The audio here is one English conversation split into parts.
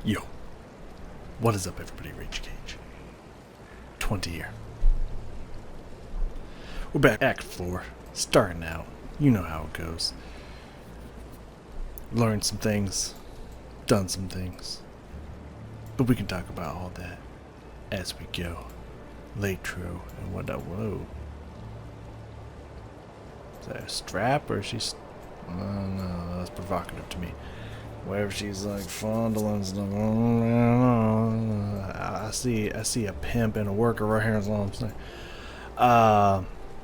Yo, what is up everybody, Rage Cage. 20 here. We're back, Act 4, starting out. You know how it goes. Learned some things, done some things. But we can talk about all that as we go. Latro and whatnot. Whoa. Is that a strap or is she... no, that's provocative to me. Wherever she's like fondling stuff. I see a pimp and a worker right here, is all I'm saying.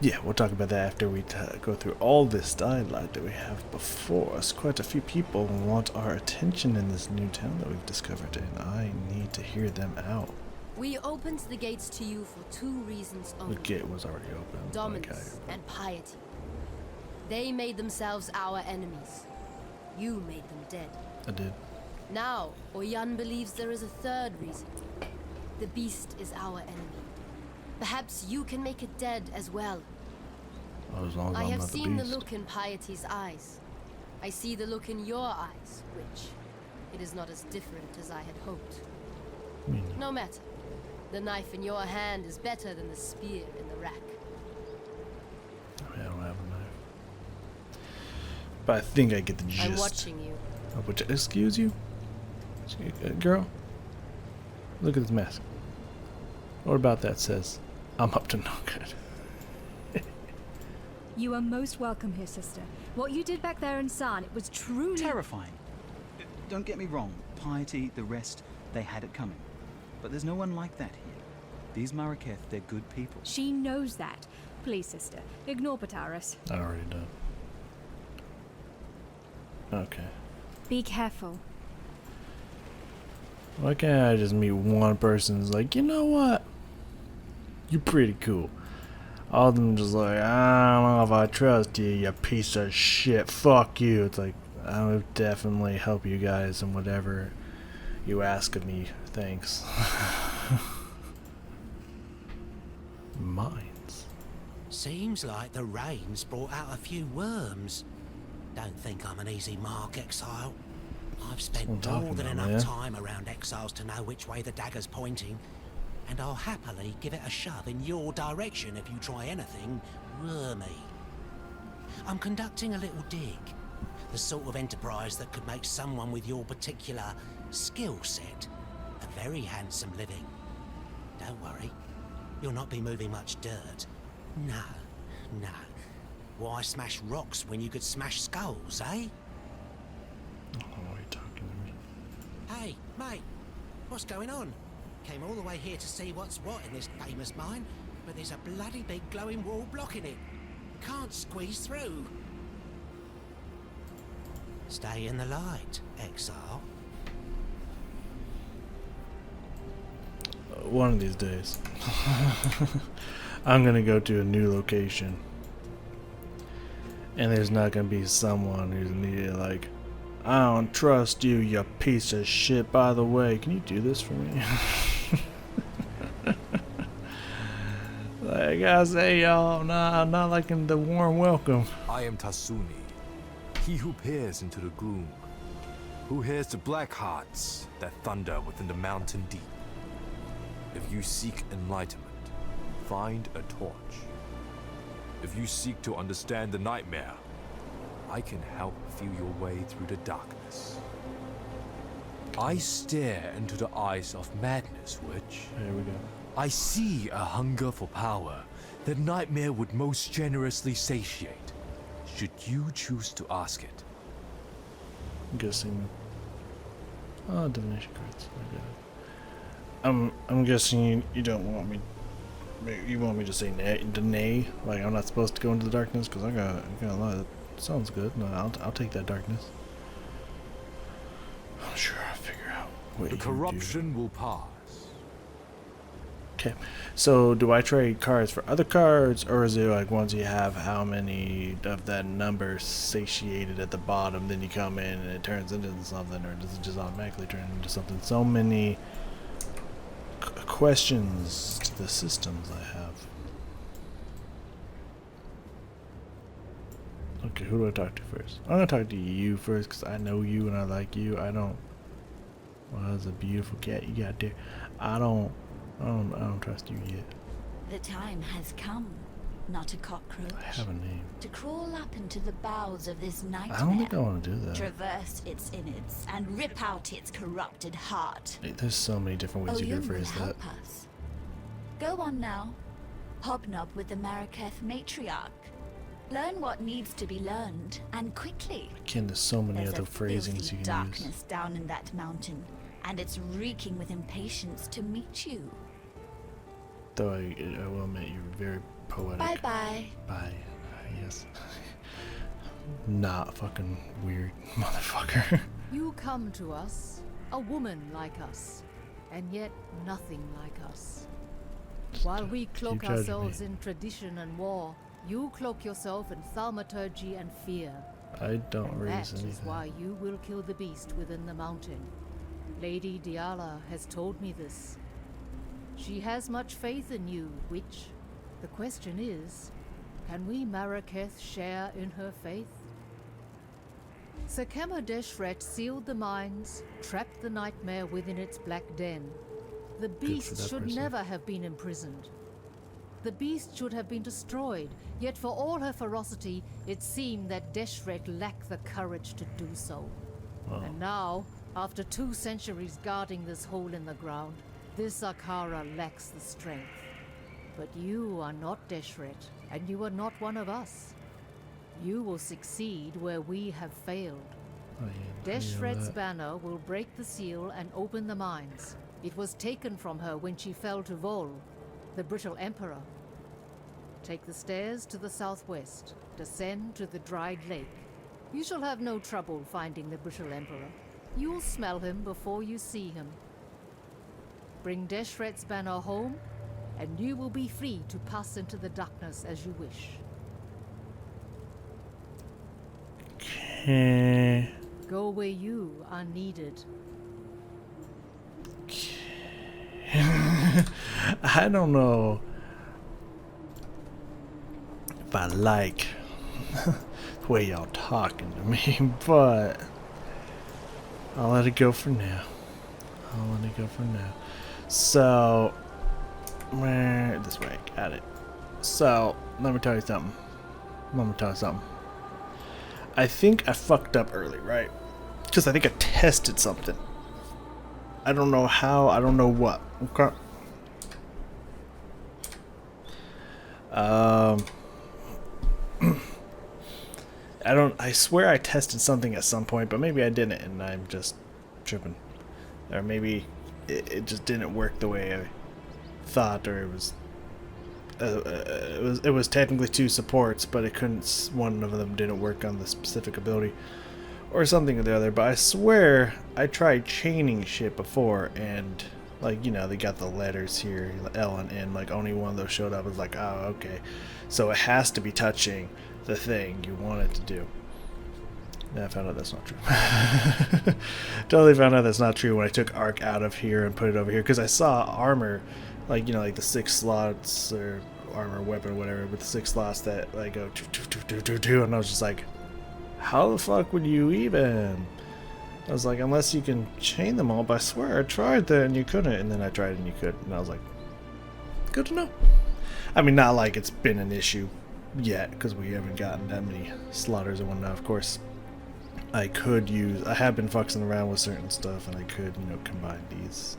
Yeah, we'll talk about that after we go through all this dialogue that we have before us. Quite a few people want our attention in this new town that we've discovered, and I need to hear them out. We opened the gates to you for two reasons only. The gate was already open. Dominance and piety. They made themselves our enemies. You made them dead. I did. Now, Oyan believes there is a third reason. The beast is our enemy. Perhaps you can make it dead as well. Oh, as long as I I'm have not the seen the beast. look in Piety's eyes. I see the look in your eyes, which it is not as different as I had hoped. No matter. The knife in your hand is better than the spear in the rack. I don't have a knife. But I think I get the gist. I'm watching you. Oh, which, excuse you? Girl? Look at this mask. What about that says, I'm up to no good. You are most welcome here, sister. What you did back there in San, it was truly terrifying. Don't get me wrong, Piety, the rest, they had it coming. But there's no one like that here. These Maraketh, they're good people. She knows that. Please, sister, ignore Pataris. I already done. Okay. Be careful. Why can't I just meet one person who's like, you know what? You're pretty cool. All of them just like, I don't know if I trust you, you piece of shit. Fuck you. It's like, I would definitely help you guys and whatever you ask of me. Thanks. Mines. Seems like the rain's brought out a few worms. Don't think I'm an easy mark, Exile. I've spent more than enough time around Exiles to know which way the dagger's pointing, and I'll happily give it a shove in your direction if you try anything wormy. I'm conducting a little dig, the sort of enterprise that could make someone with your particular skill set a very handsome living. Don't worry, you'll not be moving much dirt. No, no. Why smash rocks when you could smash skulls, eh? Oh, why are you talking to me? Hey, mate, what's going on? Came all the way here to see what's what in this famous mine, but there's a bloody big glowing wall blocking it. Can't squeeze through. Stay in the light, Exile. One of these days. I'm gonna go to a new location. And there's not gonna be someone who's needed like, I don't trust you, you piece of shit. By the way, can you do this for me? Like I gotta say, y'all, nah, I'm not liking the warm welcome. I am Tasuni, he who peers into the gloom, who hears the black hearts that thunder within the mountain deep. If you seek enlightenment, find a torch. If you seek to understand the nightmare, I can help feel your way through the darkness. I stare into the eyes of madness, which Here we go. I see a hunger for power that nightmare would most generously satiate, should you choose to ask it. I'm guessing. Oh, divination cards. I'm guessing you don't want me. You want me to say nay? Like I'm not supposed to go into the darkness? Because I gotta lie. That sounds good. No, I'll take that darkness. I'm sure I'll figure out what The you corruption will pass. Okay, so do I trade cards for other cards, or is it like once you have how many of that number satiated at the bottom, then you come in and it turns into something, or does it just automatically turn into something? So many questions to the systems I have. Okay, who do I talk to first? I'm gonna talk to you first because I know you and I like you. I don't Wow, that's a beautiful cat you got there. I don't trust you yet. The time has come, not a cockroach. I have a name. To crawl up into the bowels of this nightmare. I don't think I want to do that. Traverse its innards and rip out its corrupted heart. There's so many different ways you Oyun could will phrase that. help us. Go on now. Hobnob with the Maraketh matriarch. Learn what needs to be learned, and quickly. Again, there's so many There's other a phrasings filthy you can darkness use. down in that mountain, and it's reeking with impatience to meet you. Though I will admit you're very poetic. Bye-bye. Bye. Yes. Not fucking weird, motherfucker. You come to us, a woman like us, and yet nothing like us. While we cloak judging ourselves me. in tradition and war, you cloak yourself in thaumaturgy and fear. I don't And raise that is anything. why you will kill the beast within the mountain. Lady Diala has told me this. She has much faith in you, which, the question is, can we Maraketh share in her faith? Sekema Deshret sealed the mines, trapped the nightmare within its black den. The beast that should person. never have been imprisoned. The beast should have been destroyed, yet for all her ferocity, it seemed that Deshret lacked the courage to do so. Wow. And now, after 2 centuries guarding this hole in the ground, this Akara lacks the strength. But you are not Deshret, and you are not one of us. You will succeed where we have failed. Oh, yeah, I know Deshret's that. banner will break the seal and open the mines. It was taken from her when she fell to Vol, the brittle emperor. Take the stairs to the southwest. Descend to the dried lake. You shall have no trouble finding the brittle emperor. You'll smell him before you see him. Bring Deshret's banner home, and you will be free to pass into the darkness as you wish. Okay. Go where you are needed. I don't know if I like the way y'all talking to me, but I'll let it go for now. So, this way, got it. So, let me tell you something. I think I fucked up early, right? Because I think I tested something. I don't know how, I don't know what. Okay. I swear I tested something at some point, but maybe I didn't and I'm just tripping. Or maybe it just didn't work the way I thought, or it was technically 2 supports, but it couldn't, one of them didn't work on the specific ability. Or something or the other, but I swear I tried chaining shit before, and like, you know, they got the letters here, L and N, like only one of those showed up. I was like, oh, okay, so it has to be touching the thing you want it to do. And I found out that's not true. Totally found out that's not true when I took Arc out of here and put it over here, because I saw armor, like, you know, like the 6 slots or armor weapon or whatever, with the 6 slots that like go and I was just like, how the fuck would you even? I was like, unless you can chain them all, but I swear I tried that and you couldn't, and then I tried and you could, and I was like, good to know. I mean, not like it's been an issue yet, because we haven't gotten that many slaughters and whatnot. Of course, I have been fucking around with certain stuff, and I could, you know, combine these,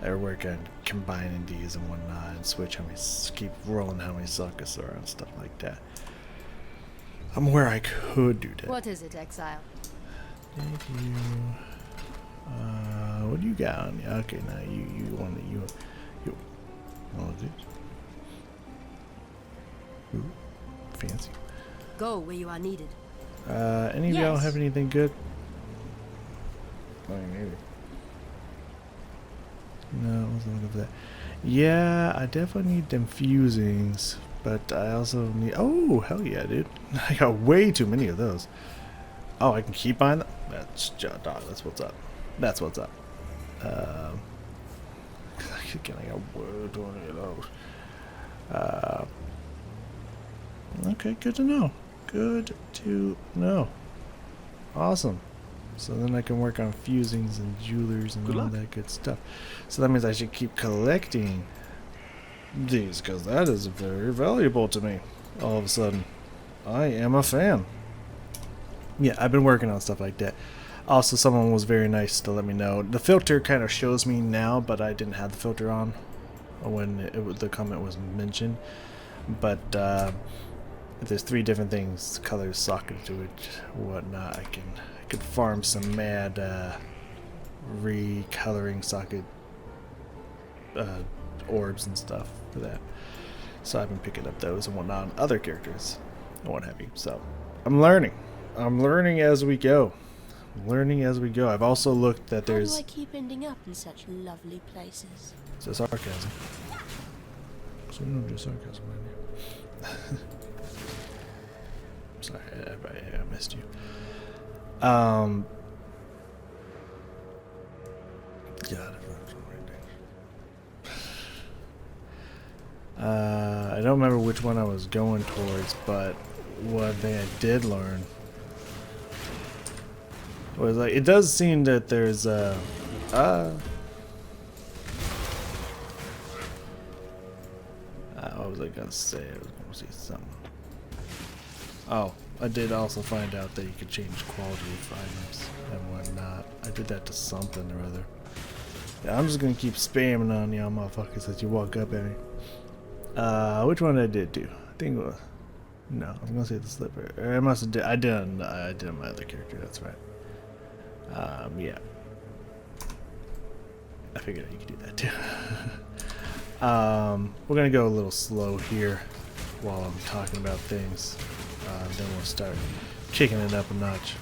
or work on combining these and whatnot, and switch how many, keep rolling how many suckers are and stuff like that. I'm where I could do that. What is it, Exile? Thank you. What do you got on you? Okay, now you want it. You want this? Ooh, fancy. Go where you are needed. Any of y'all Yes. have anything good? Oh, maybe. No, I wasn't looking for that. Yeah, I definitely need them fusings, but I also need. Oh, hell yeah, dude! I got way too many of those. Oh, I can keep buying them? That's dog. That's what's up. That's what's up. Again, I got way too many of those. Okay, good to know. Good to know. Awesome. So then I can work on fusings and jewelers and Good all luck. that good stuff. So that means I should keep collecting these, because that is very valuable to me. All of a sudden, I am a fan. Yeah, I've been working on stuff like that. Also, someone was very nice to let me know. The filter kind of shows me now, but I didn't have the filter on when the comment was mentioned. But there's 3 different things, colors, socket to it, whatnot. I could farm some mad recoloring socket orbs and stuff for that. So I've been picking up those and whatnot on other characters and what have you. So I'm learning. I'm learning as we go. I've also looked that there's... How do I keep ending up in such lovely places? It's a sarcasm. So no, just sarcasm, man. Sorry, I missed you. God, I don't remember which one I was going towards, but one thing I did learn was like, it does seem that there's what was I gonna say? I was gonna say something. Oh, I did also find out that you could change quality of items and whatnot. I did that to something or other. Yeah, I'm just gonna keep spamming on y'all motherfuckers as you walk up at me. Which one I did do? I think it was... No, I'm gonna say the slipper. Or I must have did... I did on my other character, that's right. Yeah. I figured you could do that too. We're gonna go a little slow here while I'm talking about things. Then we'll start kicking it up a notch.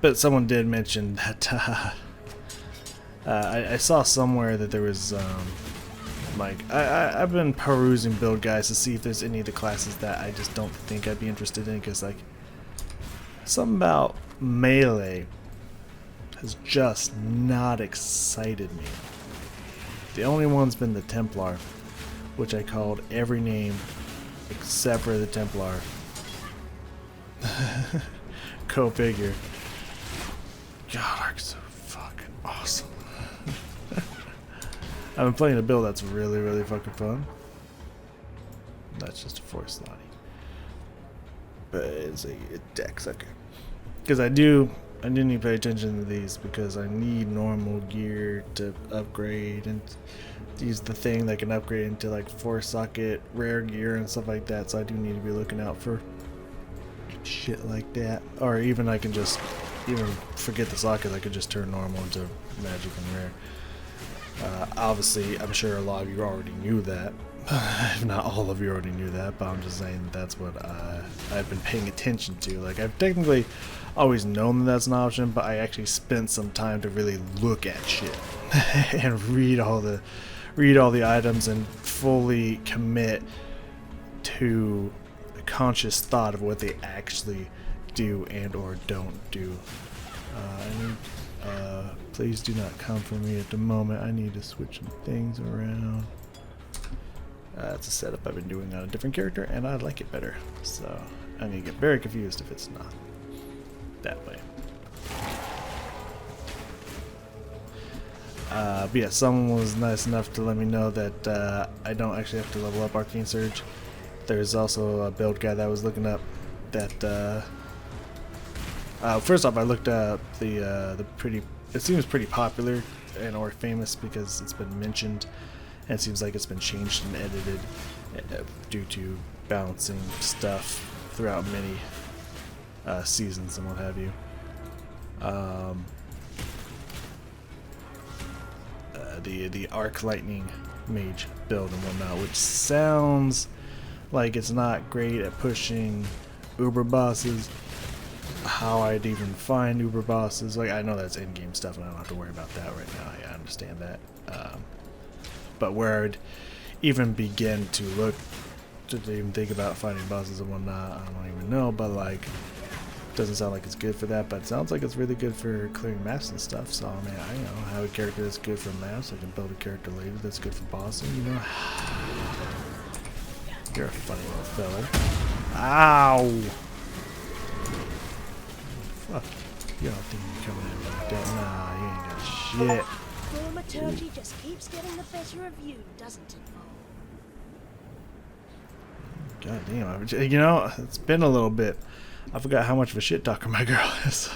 But someone did mention that I saw somewhere that there was like I've been perusing build guides to see if there's any of the classes that I just don't think I'd be interested in, because like something about melee has just not excited me. The only one's been the Templar, which I called every name except for the Templar. Go figure. God, Ark's so fucking awesome. I've been playing a build that's really, really fucking fun. That's just a force slotty. But it's a deck sucker. Because I do need to pay attention to these, because I need normal gear to upgrade and use the thing that can upgrade into like 4-socket rare gear and stuff like that. So I do need to be looking out for shit like that. Or even I can just even forget the socket. I could just turn normal into magic and rare. Obviously, I'm sure a lot of you already knew that. If not all of you already knew that, but I'm just saying that's what I've been paying attention to. Like, I've technically always known that that's an option, but I actually spent some time to really look at shit and read all the items and fully commit to a conscious thought of what they actually do and or don't do. Please do not come for me at the moment. I need to switch some things around. It's a setup I've been doing on a different character, and I like it better. So I'm gonna get very confused if it's not that way. But yeah, someone was nice enough to let me know that I don't actually have to level up Arcane Surge. There's also a build guide that I was looking up that first off, I looked up the pretty... It seems pretty popular and or famous because it's been mentioned, and it seems like it's been changed and edited due to balancing stuff throughout many seasons and what have you. The Arc Lightning Mage build and whatnot, which sounds like it's not great at pushing Uber bosses. How I'd even find Uber bosses, like, I know that's in-game stuff and I don't have to worry about that right now. I understand that. But where I'd even begin to look to even think about fighting bosses and whatnot, I don't even know. But like, doesn't sound like it's good for that, but it sounds like it's really good for clearing maps and stuff. So I mean, I have a character that's good for maps. I can build a character later that's good for bossing, you know. You're a funny little fella. Ow! Fuck. Y'all think you're coming at me like that? Nah, you ain't got shit. Thaumaturgy just keeps getting the better of you, doesn't it, Vol? God damn, you know, it's been a little bit. I forgot how much of a shit talker my girl is.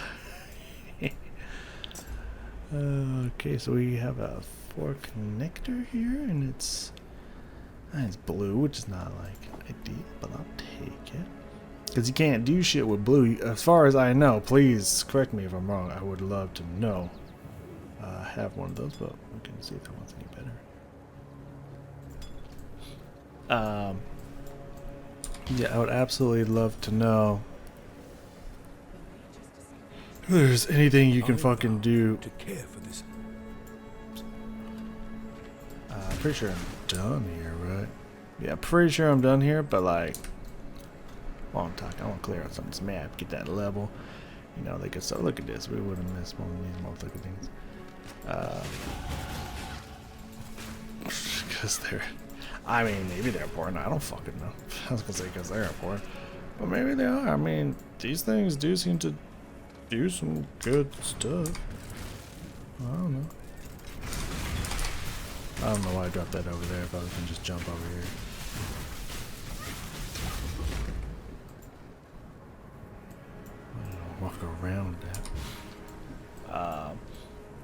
Okay, so we have a 4 connector here, and it's blue, which is not like ideal, but I'll take it. Because you can't do shit with blue, as far as I know. Please correct me if I'm wrong. I would love to know. I have one of those, but we can see if that one's any better. Yeah, I would absolutely love to know if there's anything you can fucking do to care for this. I'm pretty sure I'm done here, right? Yeah, pretty sure I'm done here, but like, while I'm talking, I want to clear out some of this map, get that level. You know, they could start. Look at this. We would have missed one of these motherfucking things. Because they're, I mean, maybe they're important. I don't fucking know. I was gonna say because they're important, but maybe they are. I mean, these things do seem to do some good stuff. I don't know. I don't know why I dropped that over there if I was gonna just jump over here. I don't know, walk around that.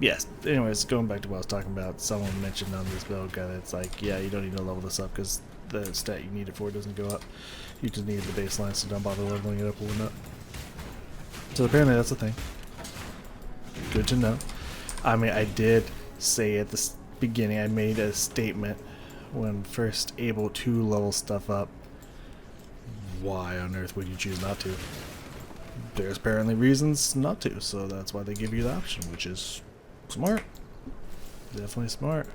Yes, anyways, going back to what I was talking about, someone mentioned on this build guide, it's like, yeah, you don't need to level this up because the stat you need it for doesn't go up. You just need the baseline, so don't bother leveling it up or whatnot. So apparently that's the thing. Good to know. I mean, I did say at the beginning, I made a statement when first able to level stuff up. Why on earth would you choose not to? There's apparently reasons not to, so that's why they give you the option, which is smart. Definitely smart.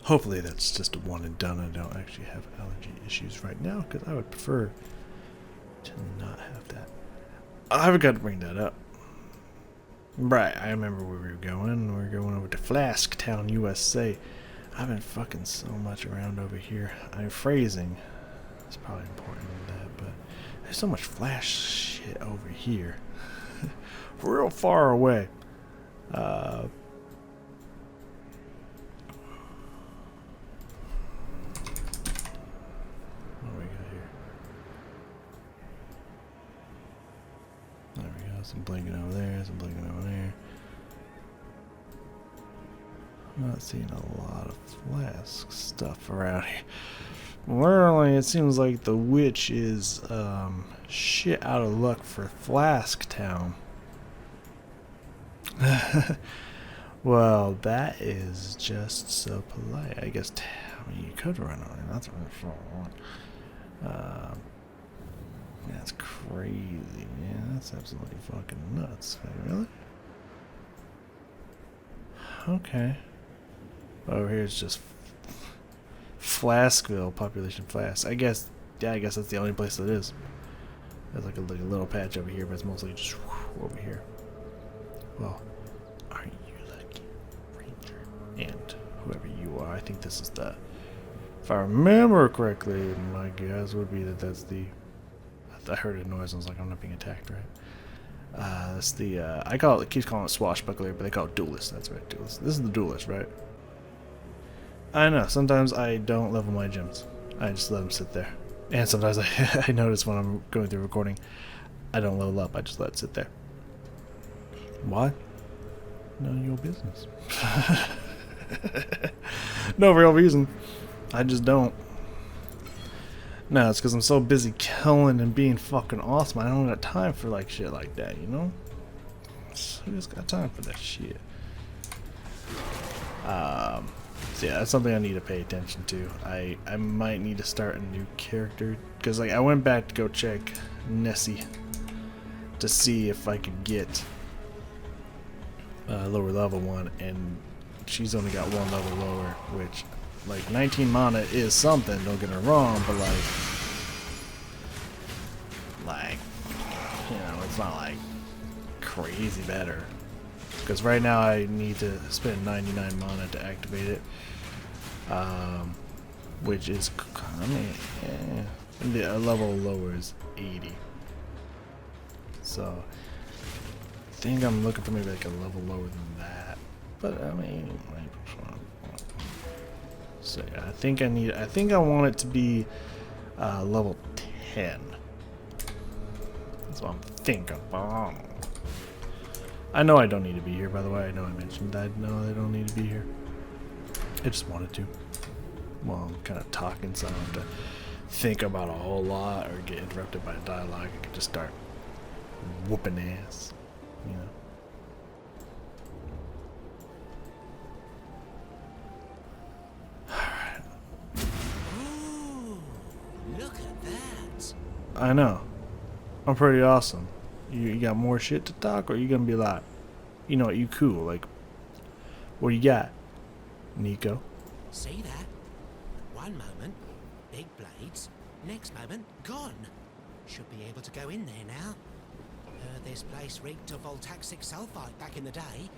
Hopefully that's just a one and done. I don't actually have allergy issues right now, because I would prefer to not have that. I forgot to bring that up. Right, I remember where we were going. We're going over to Flask Town, USA. I've been fucking so much around over here. I'm phrasing. It's probably important in that, but there's so much flash shit over here. Real far away. What do we got here? There we go. Some blinking over there, some blinking over there. I'm not seeing a lot of flask stuff around here. Literally, it seems like the witch is shit out of luck for Flask Town. Well, that is just so polite. I guess I mean, you could run on it. That's that's crazy, man. That's absolutely fucking nuts. Really? Okay. Over here it's just Flaskville, population Flask. I guess, yeah, I guess that's the only place that is. There's like a little patch over here, but it's mostly just over here. Well, aren't you lucky, Ranger? And whoever you are, I think this is the, if I remember correctly, my guess would be that that's the, I heard a noise and I was like, I'm not being attacked, right? That's the, I call it, keeps calling it swashbuckler, but they call it duelist. That's right, duelist. This is the duelist, right? I know, sometimes I don't level my gems. I just let them sit there. And sometimes I notice when I'm going through recording, I don't level up, I just let it sit there. Why? None of your business. No real reason. I just don't. No, it's because I'm so busy killing and being fucking awesome. I don't got time for like shit like that, you know? I just got time for that shit. So yeah, that's something I need to pay attention to. I might need to start a new character, because like I went back to go check Nessie to see if I could get lower level one, and she's only got one level lower, which like 19 mana is something, don't get me wrong, but like you know, it's not like crazy better. Because right now I need to spend 99 mana to activate it, which is, I mean, And the level lower is 80. So I think I'm looking for maybe like a level lower than that. But I mean, so yeah, I think I want it to be level 10. That's what I'm thinking. I know I don't need to be here, by the way. I know I mentioned that. No, I don't need to be here. I just wanted to. Well, I'm kind of talking, so I don't have to think about a whole lot or get interrupted by a dialogue. I can just start whooping ass, you know. Alright. Ooh, look at that. I know. I'm pretty awesome. You got more shit to talk, or you gonna be like, you know what, you cool, like, what you got, Nico? See that? One moment, big blades. Next moment, gone. Should be able to go in there now. Heard this place reeked of voltaxic sulfite back in the day.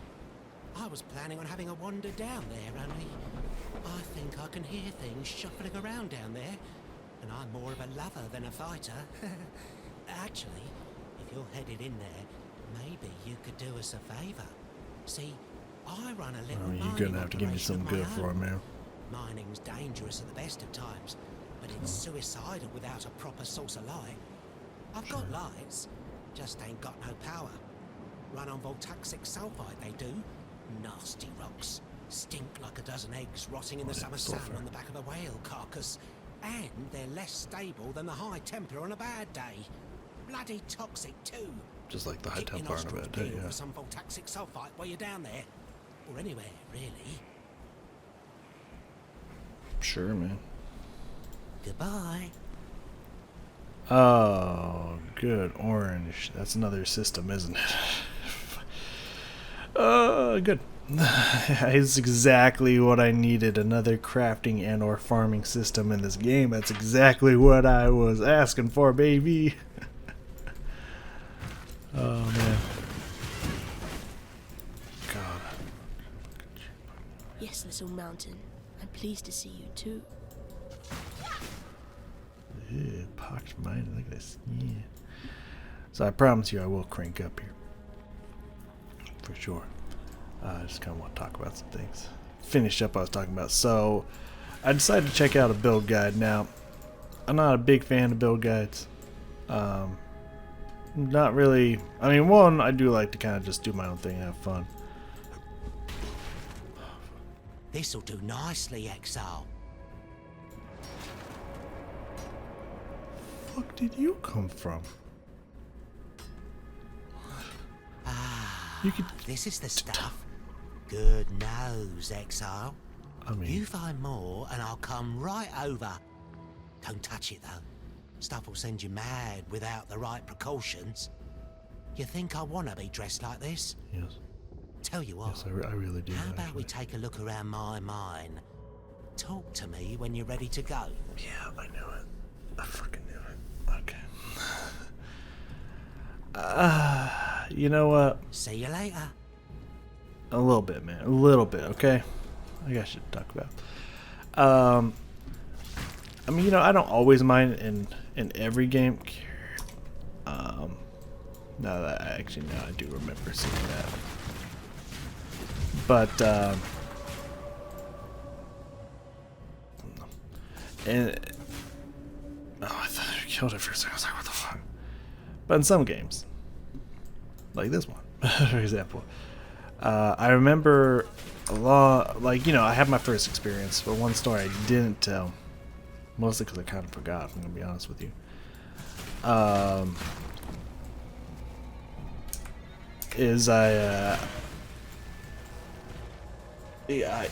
I was planning on having a wander down there, only I think I can hear things shuffling around down there. And I'm more of a lover than a fighter. Actually, if you're headed in there, maybe you could do us a favor. See, I run a little You're gonna have to give me something good for it, man. Mining's dangerous at the best of times, but it's suicidal without a proper source of light. I've got lights, just ain't got no power. Run on voltaxic sulfite, they do. Nasty rocks. Stink like a dozen eggs rotting in the summer sun on the back of a whale carcass. And they're less stable than the high Templar on a bad day. Bloody toxic too. Just like the high Templar on a bad day, yeah. For some voltaxic sulfite while you're down there. Or anywhere, really. Sure, man. Goodbye. Oh, good. Orange. That's another system, isn't it? Good. It's exactly what I needed. Another crafting and or farming system in this game. That's exactly what I was asking for, baby. Oh, man. God. Yes, little mountain. I'm pleased to see you too. Ew, pox mine. Look at this. Yeah. So I promise you I will crank up here. For sure. I just kind of want to talk about some things. Finish up what I was talking about. So I decided to check out a build guide. Now, I'm not a big fan of build guides. Not really. I mean, one, I do like to kind of just do my own thing and have fun. This'll do nicely, Exile. Fuck did you come from? You could. This is the stuff. Good nose, Exile. I mean, You find more and I'll come right over. Don't touch it though. Stuff will send you mad without the right precautions. You think I want to be dressed like this? yes. Tell you what, Yes, I really do. how about actually. we take a look around my mine? Talk to me when you're ready to go. Yeah, I knew it. I fucking knew it. Okay. You know what? See you later. A little bit, man. A little bit, okay? I got shit to talk about. I mean, you know, I don't always mind in every game. Now that now I do remember seeing that. But, and, oh, I thought I killed it for a second. I was like, what the fuck? But in some games, like this one, for example, I remember a lot, like, you know, I had my first experience, but one story I didn't tell, mostly because I kind of forgot, if I'm going to be honest with you. Is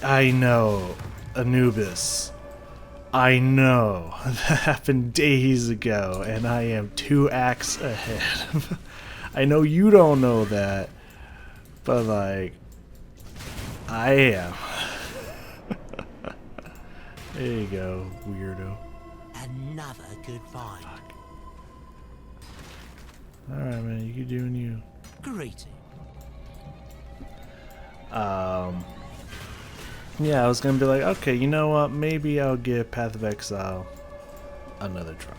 I know Anubis. I know that happened days ago, and I am 2 acts ahead. I know you don't know that, but like, I am. There you go, weirdo. Another good find. Alright, man, you keep doing you. Greeting. Yeah, I was gonna be like, okay, you know what? Maybe I'll give Path of Exile another try.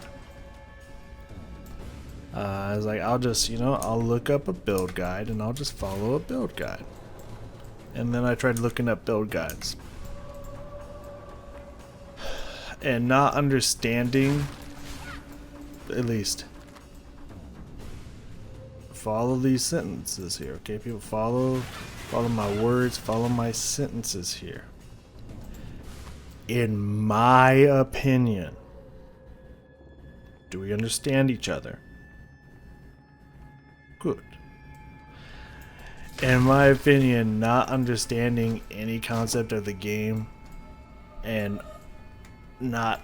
I was like, I'll just, I'll look up a build guide and I'll just follow a build guide. And then I tried looking up build guides. And not understanding, at least, follow these sentences here, okay? People follow my words, follow my sentences here. In my opinion, do we understand each other? Good. In my opinion, not understanding any concept of the game and not,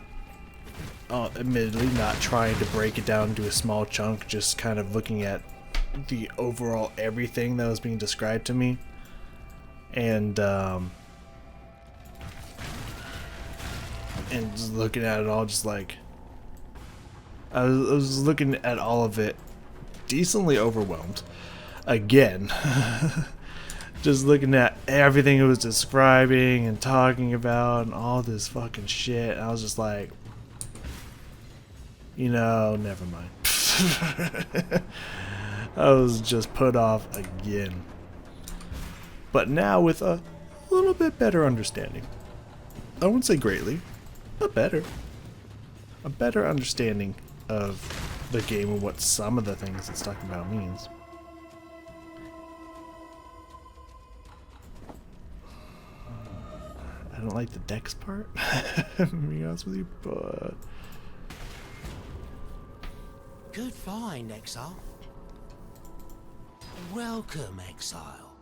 admittedly, not trying to break it down into a small chunk, just kind of looking at the overall everything that was being described to me. And just looking at it all, just like, I was looking at all of it decently overwhelmed. Again, just looking at everything it was describing and talking about and all this fucking shit. I was just like, never mind. I was just put off again. But now with a little bit better understanding. I wouldn't say greatly, but better. A better understanding of the game and what some of the things it's talking about means. I don't like the Dex part, to be honest with you, but... Good find, Exile. Welcome, Exile.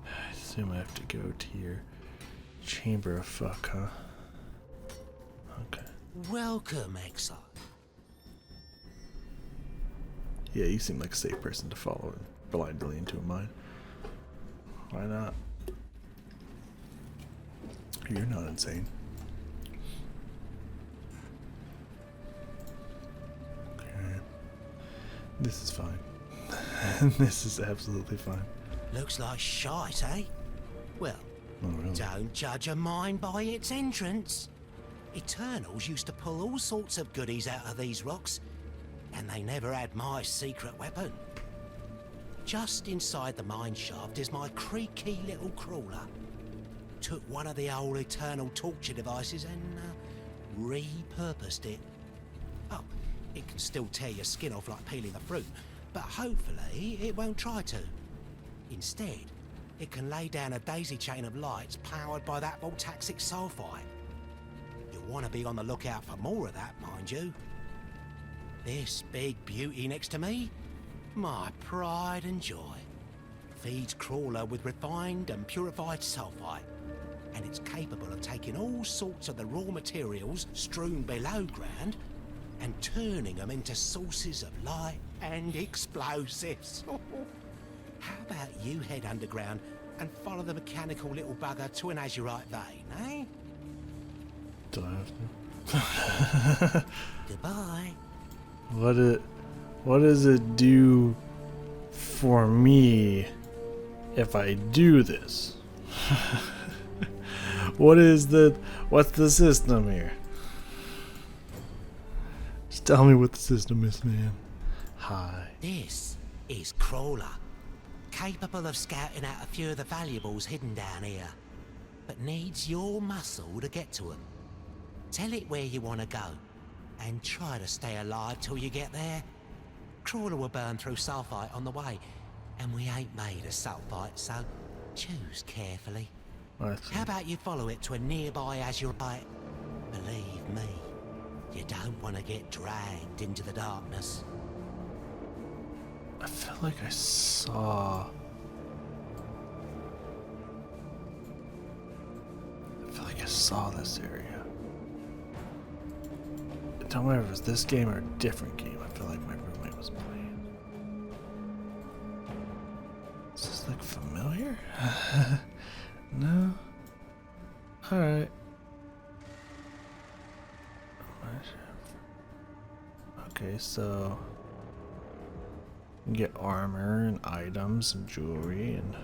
I assume I have to go to your chamber of fuck, huh? Okay. Welcome, Exile. Yeah, you seem like a safe person to follow and blindly into a mine. Why not? You're not insane. Okay. This is fine. This is absolutely fine. Looks like shite, eh? Well, Oh, really? don't judge a mine by its entrance. Eternals used to pull all sorts of goodies out of these rocks, and they never had my secret weapon. Just inside the mine shaft is my creaky little crawler. Took one of the old Eternal torture devices and repurposed it. Oh, it can still tear your skin off like peeling a fruit, but hopefully it won't try to. Instead, it can lay down a daisy chain of lights powered by that voltaxic sulfide. You'll want to be on the lookout for more of that, mind you. This big beauty next to me, my pride and joy, feeds Crawler with refined and purified sulfide, and it's capable of taking all sorts of the raw materials strewn below ground and turning them into sources of light and explosives. How about you head underground and follow the mechanical little bugger to an azurite vein, eh? Do I have to? Goodbye. What does it do for me if I do this? What's the system here? Just tell me what the system is, man. Hi. This is Crawler, capable of scouting out a few of the valuables hidden down here, but needs your muscle to get to them. Tell it where you want to go, and try to stay alive till you get there. Crawler will burn through sulfite on the way, and we ain't made of sulfite, so choose carefully. How about you follow it to a nearby azurite? Believe me, you don't want to get dragged into the darkness. I feel like I saw... this area. Don't remember if it was this game or a different game. I feel like my roommate was playing. Does this look familiar? No? Alright. Okay, so... you get armor and items and jewelry and...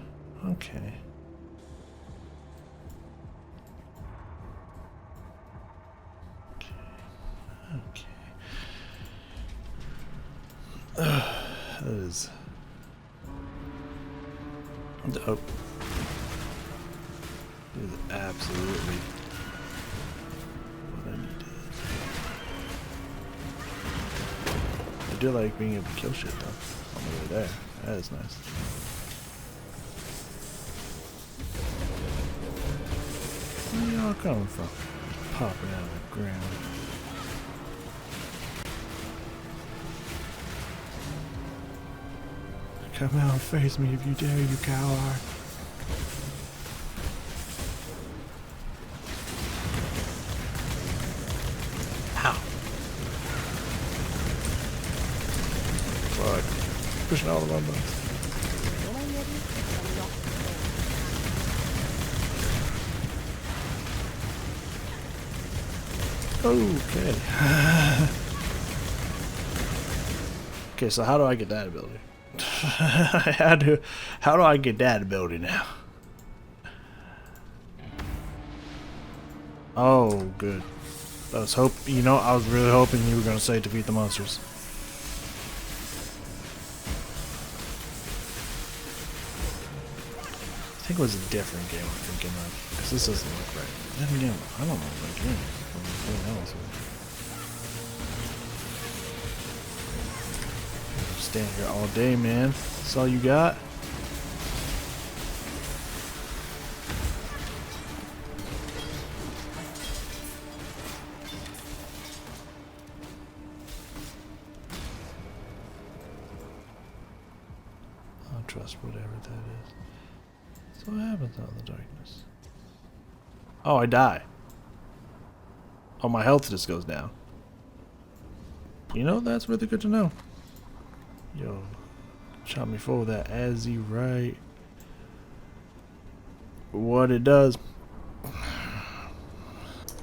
okay. Okay. That is dope. It is absolutely what I needed. I do like being able to kill shit though on the way there. That is nice. Where y'all coming from? Popping out of the ground. Come out and face me if you dare, you coward. Ow. Fuck. Pushing all the wrong buttons. Okay. Okay, so how do I get that ability? how do I get that ability now? Oh, good. I was I was really hoping you were gonna say defeat the monsters. I think it was a different game I'm thinking of, because this doesn't look right. Then again, I don't know what game else. Stand here all day, man. That's all you got? I'll trust whatever that is. So what happens out in the darkness? Oh, I die. Oh, my health just goes down. You know, that's really good to know. Yo, shot me full with that Azzy, right? What it does.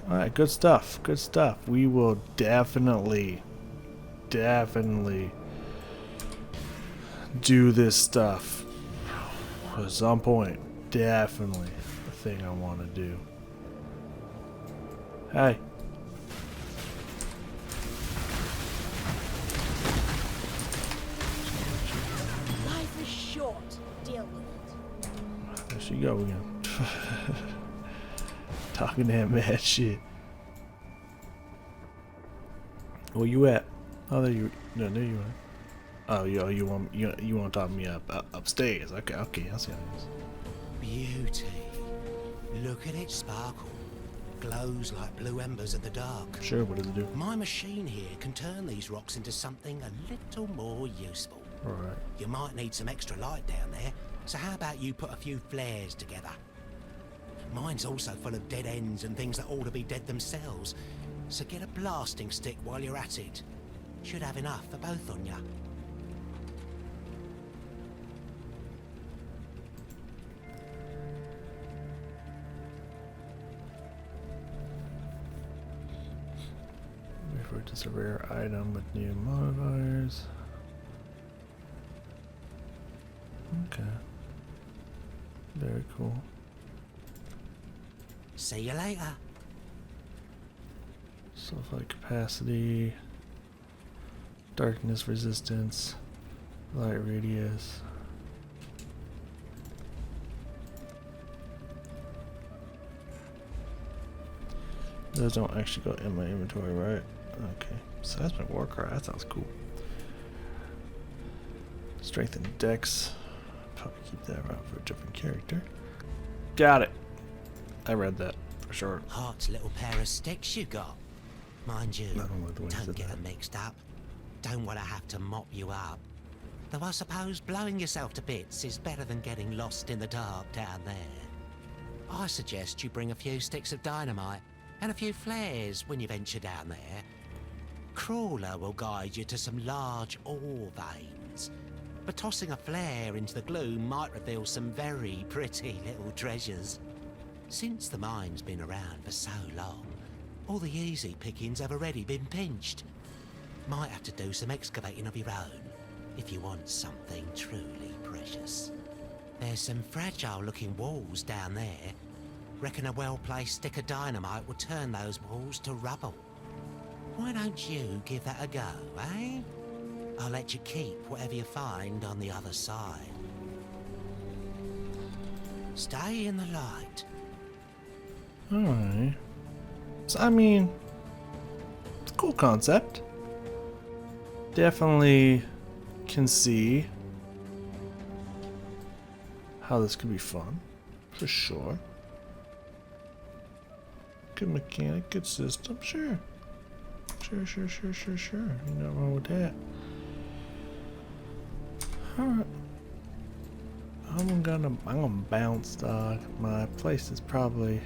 Alright, good stuff. Good stuff. We will definitely do this stuff at some point. Definitely the thing I want to do. Hey. There she go again. Talking that mad shit. Where you at? Oh, there you. No, there you are. Oh, yo, you want to talk me upstairs? Okay, I see how it is. Beauty. Look at it sparkle. Glows like blue embers in the dark. Sure, what does it do? My machine here can turn these rocks into something a little more useful. Alright. You might need some extra light down there, so how about you put a few flares together? Mine's also full of dead ends and things that ought to be dead themselves, so get a blasting stick while you're at it. Should have enough for both on ya. Refer to a rare item with new modifiers. Okay. Very cool. See you later. Sulfite capacity, darkness resistance, light radius. Those don't actually go in my inventory, right? Okay. Seismic Warcry, that sounds cool. Strength and Dex. Probably keep that around for a different character. Got it. I read that for sure. Hot little pair of sticks you got. Mind you, don't get them mixed up. Don't want to have to mop you up. Though I suppose blowing yourself to bits is better than getting lost in the dark down there. I suggest you bring a few sticks of dynamite and a few flares when you venture down there. Crawler will guide you to some large ore veins, but tossing a flare into the gloom might reveal some very pretty little treasures. Since the mine's been around for so long, all the easy pickings have already been pinched. Might have to do some excavating of your own, if you want something truly precious. There's some fragile-looking walls down there. Reckon a well-placed stick of dynamite will turn those walls to rubble. Why don't you give that a go, eh? I'll let you keep whatever you find on the other side. Stay in the light. Alright. So, I mean, it's a cool concept. Definitely can see how this could be fun. For sure. Good mechanic, good system, sure. Sure. Ain't nothing wrong with that. Alright. I'm gonna bounce, dog. My place is probably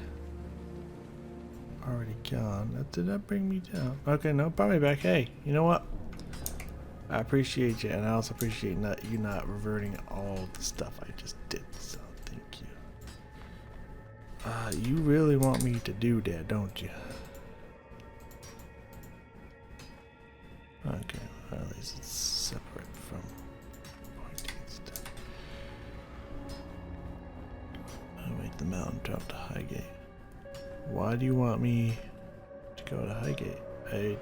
already gone. Did that bring me down? Okay, no, probably back. Hey, you know what? I appreciate you, and I also appreciate you not reverting all the stuff I just did. So thank you. You really want me to do that, don't you? Okay, well, at least it's separate from pointing stuff. I'll make the mountaintop to Highgate. Why do you want me to go to Highgate? I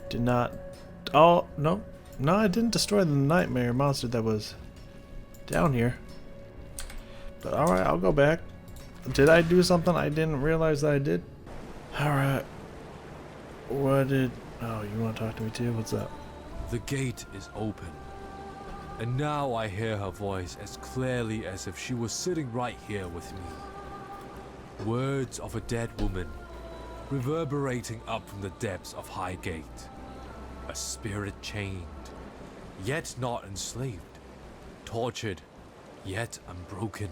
did not. Oh, no. No, I didn't destroy the nightmare monster that was down here. But alright, I'll go back. Did I do something I didn't realize that I did? Alright. What did... Oh, you want to talk to me too? What's up? The gate is open. And now I hear her voice as clearly as if she was sitting right here with me. Words of a dead woman, reverberating up from the depths of Highgate. A spirit chained, yet not enslaved. Tortured, yet unbroken.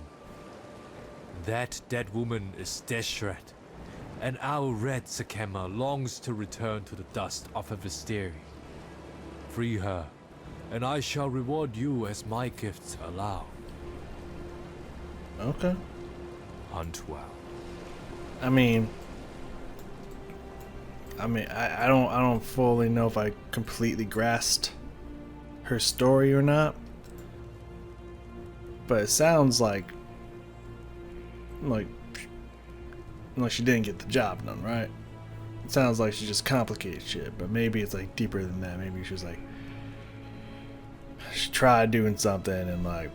That dead woman is Deshret, and our red Sakema longs to return to the dust of her Visteri. Free her, and I shall reward you as my gifts allow. Okay. Hunt well. I mean, I don't fully know if I completely grasped her story or not, but it sounds like she didn't get the job done, right? It sounds like she just complicated shit, but maybe it's like deeper than that. Maybe she was like, she tried doing something and like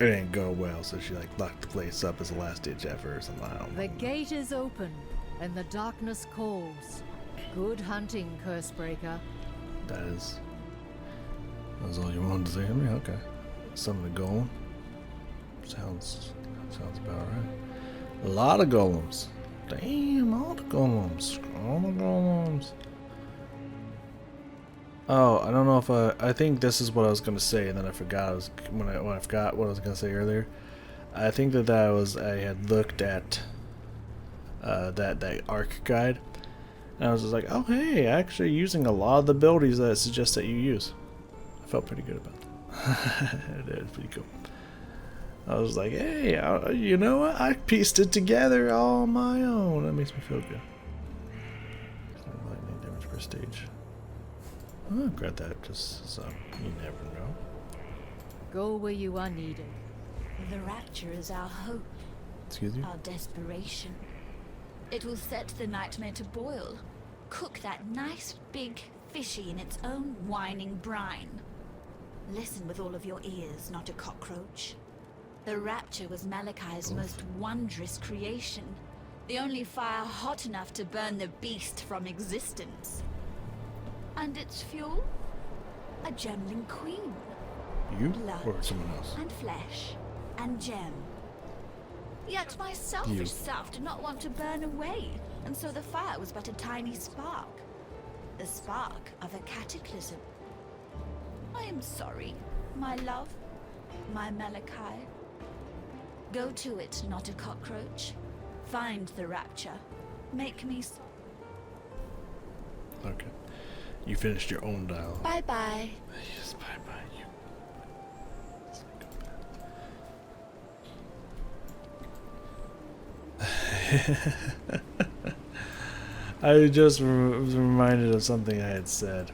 it didn't go well, so she like locked the place up as a last ditch effort or something. I don't know. The gate is open, and the darkness calls. Good hunting, Cursebreaker. That's all you wanted to say to me? Okay. Summon a golem. Sounds about right. A lot of golems. Damn, all the golems. All the golems. Oh, I don't know if I think this is what I was gonna say, and then I forgot. When I forgot what I was gonna say earlier. I think that I had looked at that ARC guide, and I was just like, oh hey, actually using a lot of the abilities that it suggests that you use. I felt pretty good about that. It was pretty cool. I was like, hey, you know what? I pieced it together all on my own. That makes me feel good. Lightning damage per stage. I'll grab that just so you never know. Go where you are needed. The rapture is our hope, Excuse you? our desperation. It will set the nightmare to boil. Cook that nice big fishy in its own whining brine. Listen with all of your ears, not a cockroach. The rapture was Malachi's most wondrous creation. The only fire hot enough to burn the beast from existence. And its fuel? A gemling queen. You? Blood Or someone else? and flesh and gem. Yet my selfish self did not want to burn away, and so the fire was but a tiny spark. The spark of a cataclysm. I am sorry, my love, my Malachi. Go to it, not a cockroach. Find the rapture. Make me Okay. You finished your own dialogue. Bye-bye. Yes, bye-bye. I just was reminded of something I had said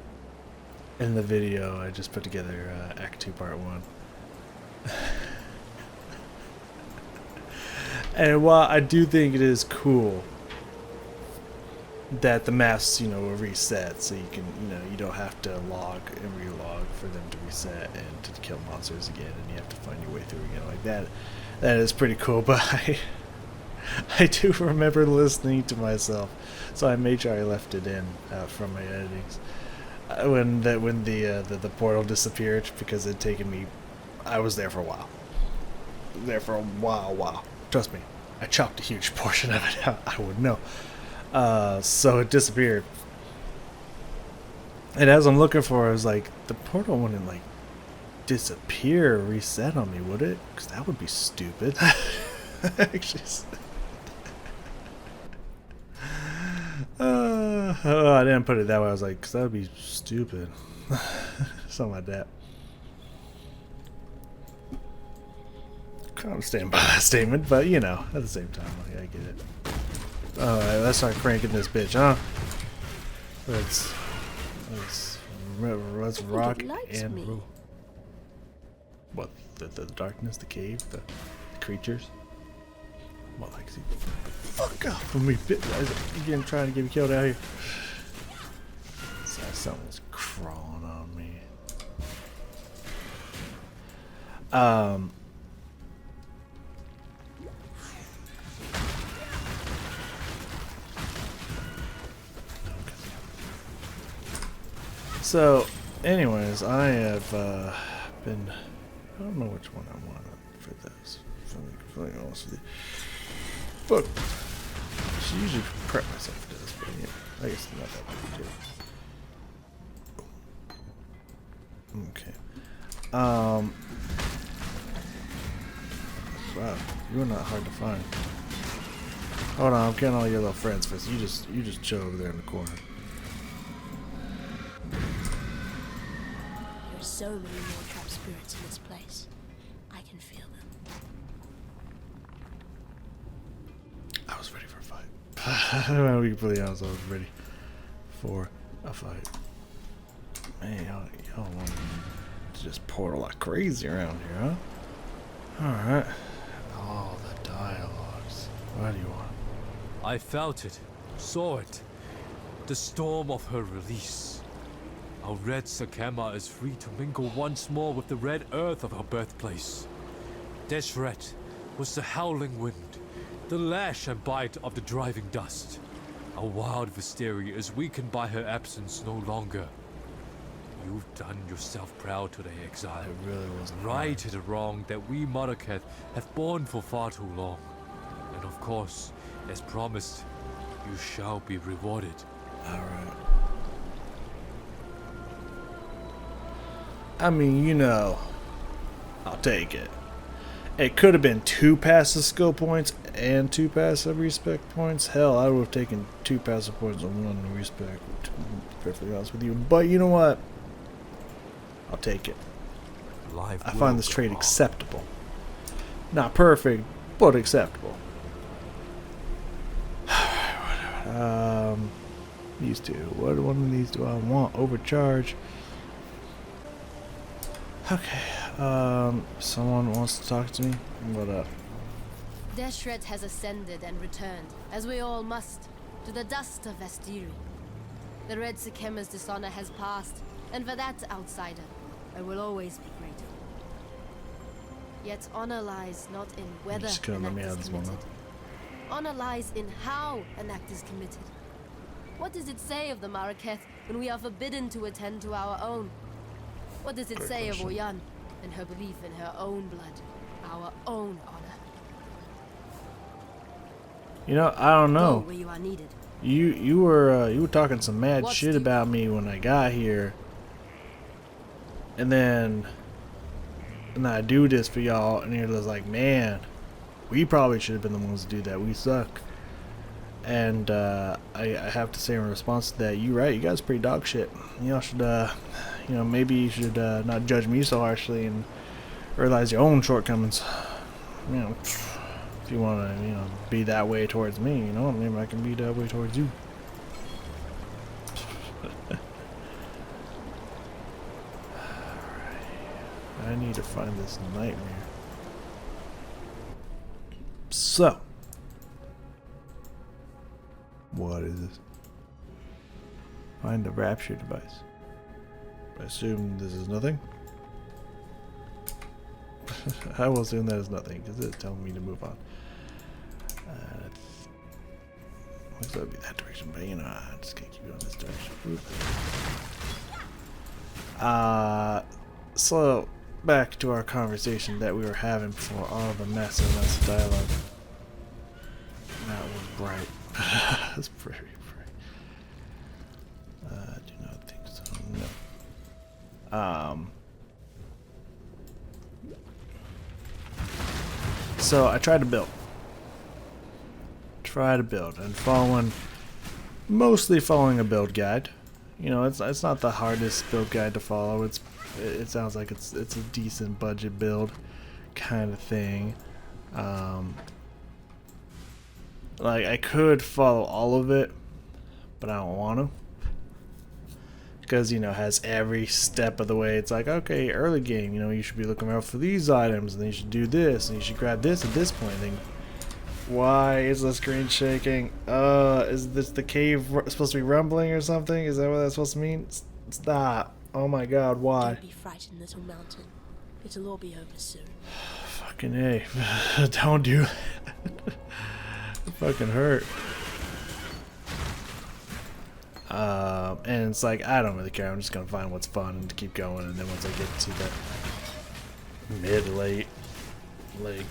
in the video I just put together, Act 2 Part 1. And while I do think it is cool that the maps, you know, will reset, so you can, you know, you don't have to log and relog for them to reset and to kill monsters again, and you have to find your way through again like that. That is pretty cool, but I do remember listening to myself, so I made sure I left it in from my editings when the portal disappeared, because it'd taken me. I was there for a while. Wow. Trust me, I chopped a huge portion of it out. I would know. So it disappeared. And as I'm looking for it, I was like, the portal wouldn't like disappear or reset on me, would it? Because that would be stupid. Actually, oh, I didn't put it that way. I was like, because that would be stupid. Something like that. Kind of stand by that statement, but you know, at the same time, I get it. Alright, let's start cranking this bitch, huh? Let's rock and roll. What? The darkness, the cave, the creatures? What, like, see? Fuck off from me, bitch! Again, trying to get me killed out here. Something's crawling on me. So, anyways, I have been. I don't know which one I want for this. If I'm completely honest with you. But I should usually prep myself for this, but yeah, I guess not that big deal. Okay. Wow, you're not hard to find. Hold on, I'm getting all your little friends first. You just chill over there in the corner. There are so many more trap spirits in this place. I can feel them. I was ready for a fight. I'll be completely honest, I was ready for a fight. Man, y'all want to just portal like crazy around here, huh? Alright. All the dialogues. What do you want? I felt it, saw it. The storm of her release. Our red Sakema is free to mingle once more with the red earth of her birthplace. Deshret was the howling wind, the lash and bite of the driving dust. Our wild Visteria is weakened by her absence no longer. You've done yourself proud today, Exile. It really wasn't righted a wrong that we Monarcheth have borne for far too long. And of course, as promised, you shall be rewarded. Alright. I mean, you know, I'll take it. It could have been 2 passive skill points and 2 passive respect points. Hell, I would have taken 2 passive points and 1 respect, to be perfectly honest with you. But you know what? I'll take it. I find this trade acceptable. Not perfect, but acceptable. These two. What one of these do I want? Overcharge. Okay. Someone wants to talk to me? What up? Deshret has ascended and returned, as we all must, to the dust of Vestiri. The Red Sakema's dishonor has passed, and for that, outsider, I will always be grateful. Yet honor lies not in whether an act is committed. Honor lies in how an act is committed. What does it say of the Maraketh when we are forbidden to attend to our own? What does it say of Oyan and her belief in her own blood, our own honor? You know, I don't know. Go where you are needed. You were talking some mad shit about me when I got here, and then I do this for y'all, and you're just like, man, we probably should have been the ones to do that. We suck. And I have to say in response to that, you're right. You guys are pretty dog shit. Y'all should, you know, maybe you should not judge me so harshly and realize your own shortcomings. You know, if you want to, you know, be that way towards me, you know, maybe I can be that way towards you. I need to find this nightmare. So, what is this? Find the rapture device. I assume this is nothing. I will assume that is nothing because it's telling me to move on. Looks like it would be that direction, but you know, I'm just gonna keep going this direction. So back to our conversation that we were having before all the mess of dialogue. That was bright. That's very bright. I do not think so. No. So I tried to build. And mostly following a build guide. You know, it's not the hardest build guide to follow. It sounds like it's a decent budget build kind of thing. Like I could follow all of it, but I don't want to. Because, you know, it has every step of the way. It's like, okay, early game, you know, you should be looking out for these items, and then you should do this, and you should grab this at this point. And then, why is the screen shaking? Is this the cave supposed to be rumbling or something? Is that what that's supposed to mean? Stop. Oh my god, why? Don't be frightened, little mountain. It'll all be over soon. Fucking A. Don't do it. It fucking hurt. And it's like, I don't really care. I'm just gonna find what's fun and keep going. And then once I get to the late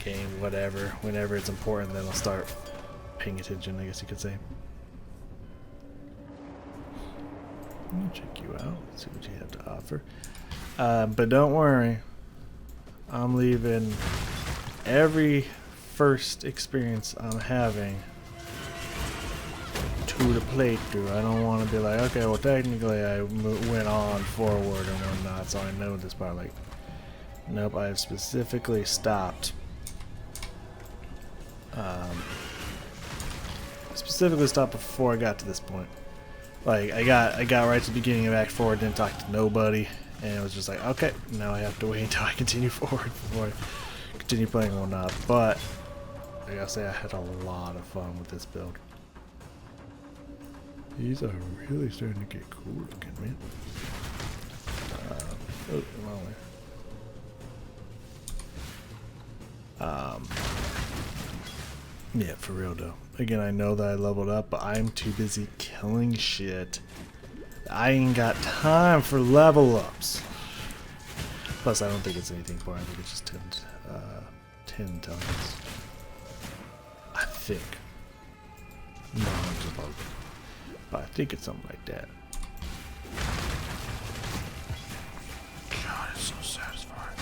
game, whatever, whenever it's important, then I'll start paying attention, I guess you could say. Let me check you out, see what you have to offer. But don't worry, I'm leaving every first experience I'm having to the playthrough. I don't want to be like, okay, well technically I went on forward and whatnot, so I know this part. Like, nope, I have specifically stopped. Specifically stopped before I got to this point. Like I got right to the beginning of Act 4, didn't talk to nobody, and it was just like, okay, now I have to wait until I continue forward before I continue playing and whatnot. But I gotta say, I had a lot of fun with this build. These are really starting to get cool looking, man. Oh, wrong way. Yeah, for real though. Again, I know that I leveled up, but I'm too busy killing shit. I ain't got time for level ups. Plus, I don't think it's anything important. I think it's just 10 times. I think. No, I'm just bugging. But I think it's something like that. God, it's so satisfying.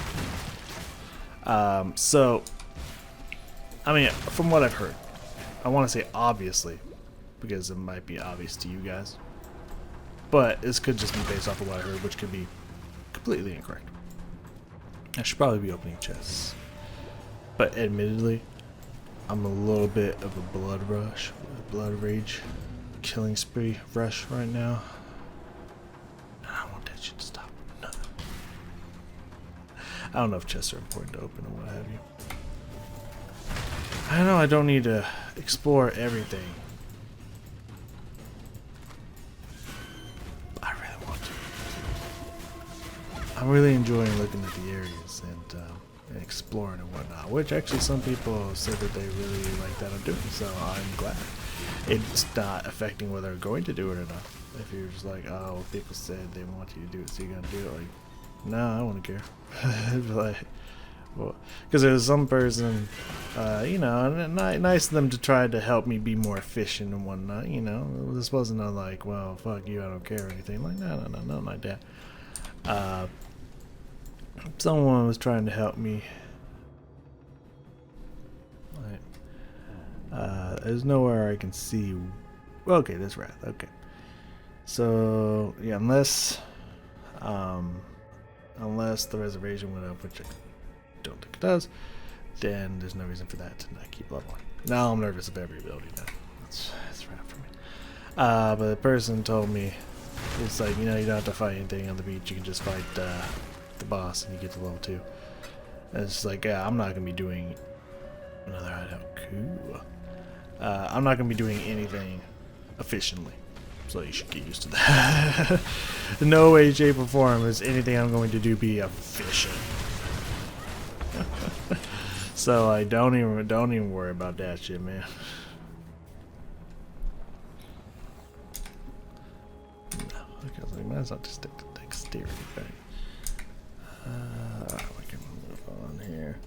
So, I mean, from what I've heard, I want to say obviously, because it might be obvious to you guys, but this could just be based off of what I heard, which could be completely incorrect. I should probably be opening chests, but admittedly, I'm a little bit of a blood rage, killing spree rush right now. And I want that shit to stop. No. I don't know if chests are important to open or what have you. I know I don't need to explore everything. But I really want to. I'm really enjoying looking at the areas and exploring and whatnot, which actually some people said that they really like that I'm doing, so I'm glad. It's not affecting whether I'm going to do it or not. If you're just like, oh, well, people said they want you to do it, so you're gonna do it. Like, no, I don't care. Like, well, because there's some person, you know, nice of them to try to help me be more efficient and whatnot. You know, this wasn't a like, well, fuck you, I don't care or anything. Like, no, nothing like that. Someone was trying to help me. There's nowhere I can see. Okay, there's Wrath. Okay, so yeah, unless the reservation went up, which I don't think it does, then there's no reason for that to not keep leveling. Now I'm nervous of every ability now. That's Wrath for me. But the person told me it's like, you know, you don't have to fight anything on the beach. You can just fight the boss and you get to level 2. And it's like, yeah, I'm not gonna be doing another hideout. Cool. I'm not gonna be doing anything efficiently. So you should get used to that. No way, shape, or form is anything I'm going to do be efficient. So like, don't even worry about that shit, man. No, because like, mine's not just dexterity, right? We can move on here.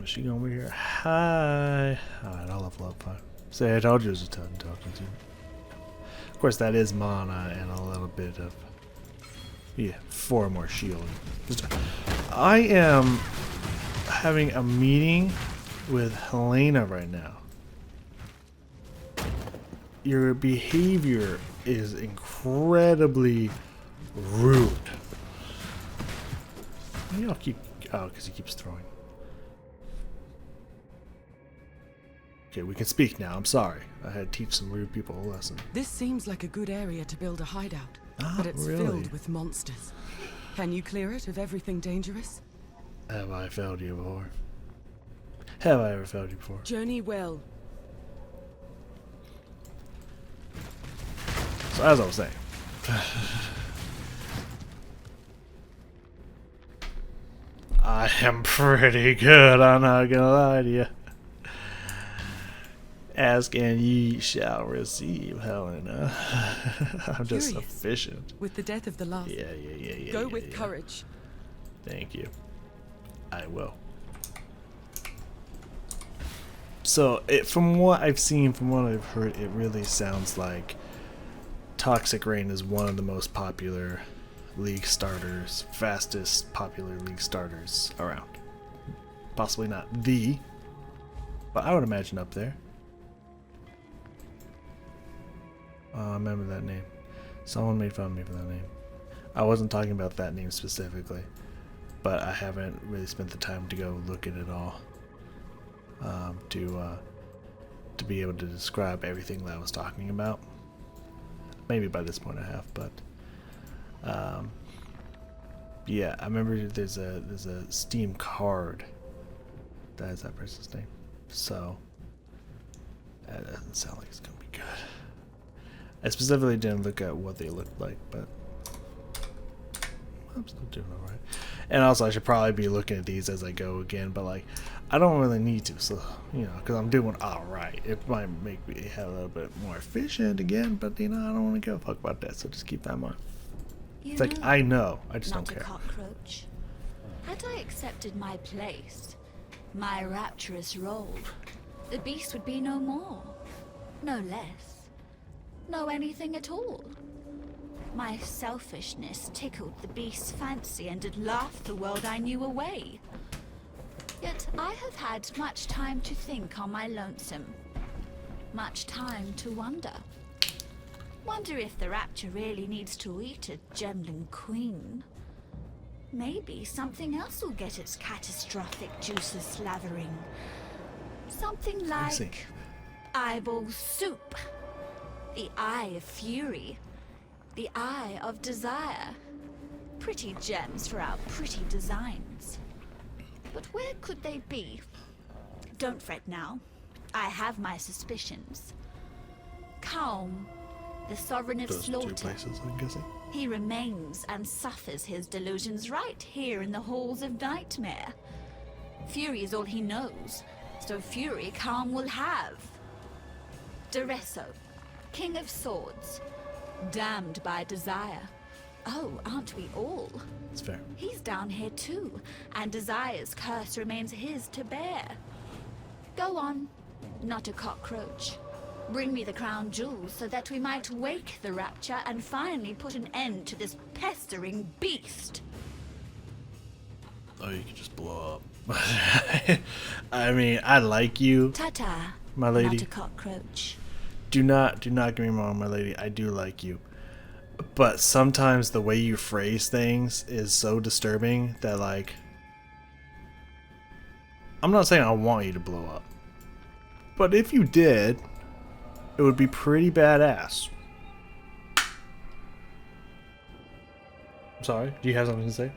Is she gonna be here? Hi. Alright, I'll level up 5. Say, I told you it was a ton talking to you. Of course, that is mana and a little bit of. Yeah, 4 more shield. I am having a meeting with Helena right now. Your behavior is incredibly rude. Maybe I'll keep. Oh, because he keeps throwing. Okay, we can speak now. I'm sorry. I had to teach some rude people a lesson. This seems like a good area to build a hideout, Ah, but it's really? filled with monsters. Can you clear it of everything dangerous? Have I failed you before? Have I ever failed you before? Journey well. So as I was saying, I am pretty good. I'm not gonna lie to you. Ask and ye shall receive, Helena. I'm just Curious. efficient. With the death of the last. Yeah. Go with courage. Thank you. I will. So, from what I've seen, from what I've heard, it really sounds like Toxic Rain is one of the most popular league starters, fastest popular league starters around. Possibly not the, but I would imagine up there. I remember that name. Someone made fun of me for that name. I wasn't talking about that name specifically, but I haven't really spent the time to go look at it all to be able to describe everything that I was talking about. Maybe by this point I have, but yeah, I remember there's a Steam card that has that person's name, so that doesn't sound like it's gonna be good. I specifically didn't look at what they looked like, but I'm still doing alright. And also, I should probably be looking at these as I go again, but like, I don't really need to, so, you know, because I'm doing alright. It might make me a little bit more efficient again, but, you know, I don't want to give a fuck about that, so just keep that in mind. It's like, I know, I just don't care. Not a cockroach. Had I accepted my place, my rapturous role, the beast would be no more, no less. No anything at all. My selfishness tickled the beast's fancy and it laughed the world I knew away. Yet I have had much time to think on my lonesome. Much time to wonder. Wonder if the rapture really needs to eat a gemling queen. Maybe something else will get its catastrophic juices slavering. Something like eyeball soup. The eye of fury. The eye of desire. Pretty gems for our pretty designs. But where could they be? Don't fret now. I have my suspicions. Calm, the sovereign of Those slaughter. 2 places, I'm guessing. He remains and suffers his delusions right here in the halls of Nightmare. Fury is all he knows, so fury Calm will have. Duresso, King of Swords, damned by desire. Oh, aren't we all? It's fair. He's down here too, and Desire's curse remains his to bear. Go on, not a cockroach. Bring me the crown jewels so that we might wake the rapture and finally put an end to this pestering beast. Oh, you can just blow up. I mean, I like you, Ta-ta, my lady. not a cockroach. Do not get me wrong, my lady. I do like you. But sometimes the way you phrase things is so disturbing that, like, I'm not saying I want you to blow up. But if you did, it would be pretty badass. I'm sorry, do you have something to say?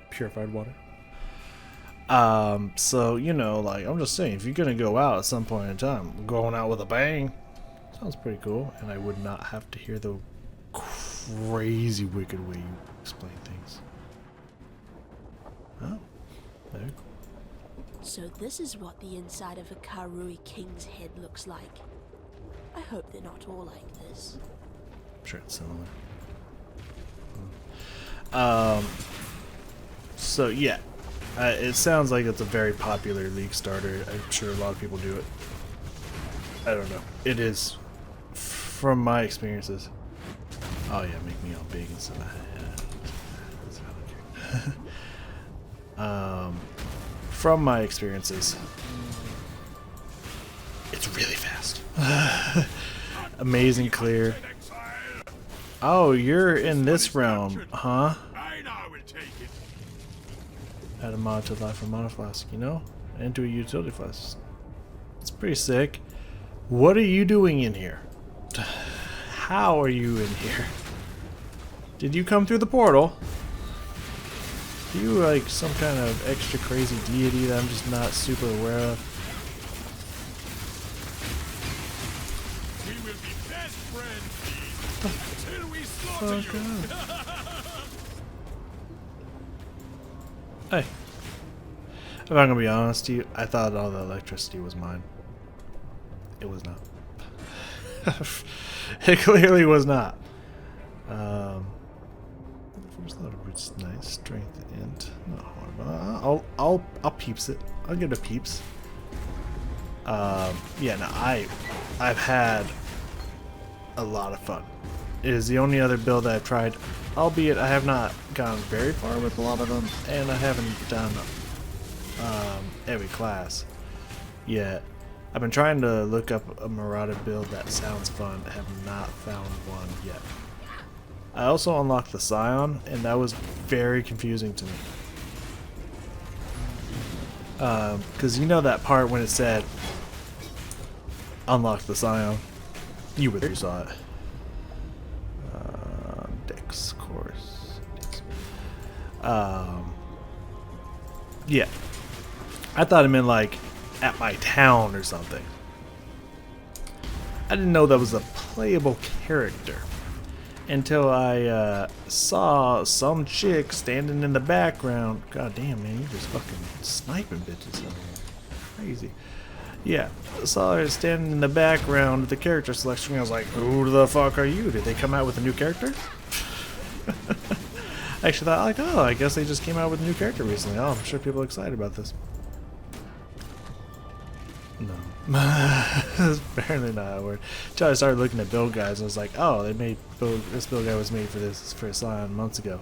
Purified water. So, you know, like, I'm just saying, if you're gonna go out at some point in time, going out with a bang, sounds pretty cool, and I would not have to hear the crazy wicked way you explain things. Oh, very cool. So this is what the inside of a Karui king's head looks like. I hope they're not all like this. I'm sure it's similar. So yeah, it sounds like it's a very popular League starter. I'm sure a lot of people do it. I don't know. It is, from my experiences. Oh yeah, make me all big and stuff. From my experiences, it's really fast. Amazing clear. Oh, you're in this realm, huh? Add a mod to life from monoflask, you know? Into a utility flask. It's pretty sick. What are you doing in here? How are you in here? Did you come through the portal? Are you like some kind of extra crazy deity that I'm just not super aware of? We will be best friends until we slaughter you. Hey, if I'm gonna be honest to you, I thought all the electricity was mine. It was not. It clearly was not. First level roots, nice strength and no, I'll peeps it. I'll give it a peeps. Yeah, no, I've had a lot of fun. It is the only other build that I've tried, albeit I have not gone very far with a lot of them, and I haven't done every class yet. I've been trying to look up a Marauder build that sounds fun. I have not found one yet. I also unlocked the Scion, and that was very confusing to me. Because you know that part when it said unlock the Scion? You were there, you saw it. Dex course. Yeah. I thought it meant like at my town or something. I didn't know that was a playable character until I saw some chick standing in the background. God damn, man, you're just fucking sniping bitches over here. Crazy. Yeah, I saw her standing in the background of the character selection. I was like, who the fuck are you? Did they come out with a new character? I actually thought, like, oh, I guess they just came out with a new character recently. Oh, I'm sure people are excited about this. No. That's apparently not how it worked. Until I started looking at build guides and I was like, oh, they made this build guide was made for this for Scion months ago.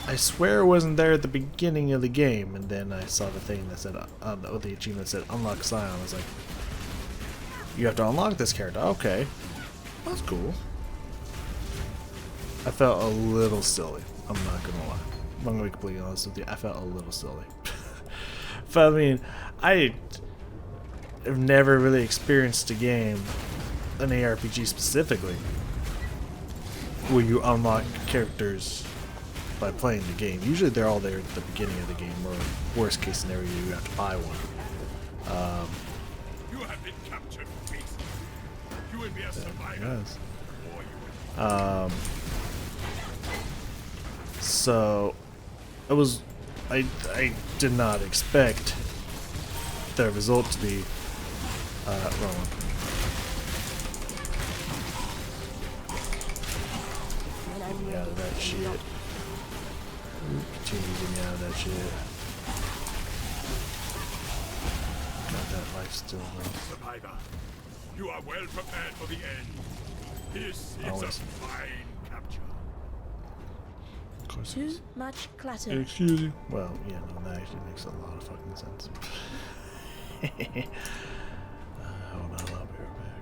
I swear it wasn't there at the beginning of the game, and then I saw the thing that said the achievement said unlock Scion. I was like, you have to unlock this character. Okay, that's cool. I felt a little silly. I'm not gonna lie. I'm gonna be completely honest with you. I felt a little silly. But I mean, I have never really experienced a game, an ARPG specifically, where you unlock characters by playing the game. Usually they're all there at the beginning of the game, or worst case scenario, you have to buy one. You have been captured, beast. You will be a survivor. So it was. I did not expect the result to be wrong. Get me out of that shit. Continue to get me out of that shit. Got that life still though. Survivor, you are well prepared for the end. This is a fine capture. Too much clatter. Excuse you. Well, yeah, no, that actually makes a lot of fucking sense. Hold on, I'll be right back.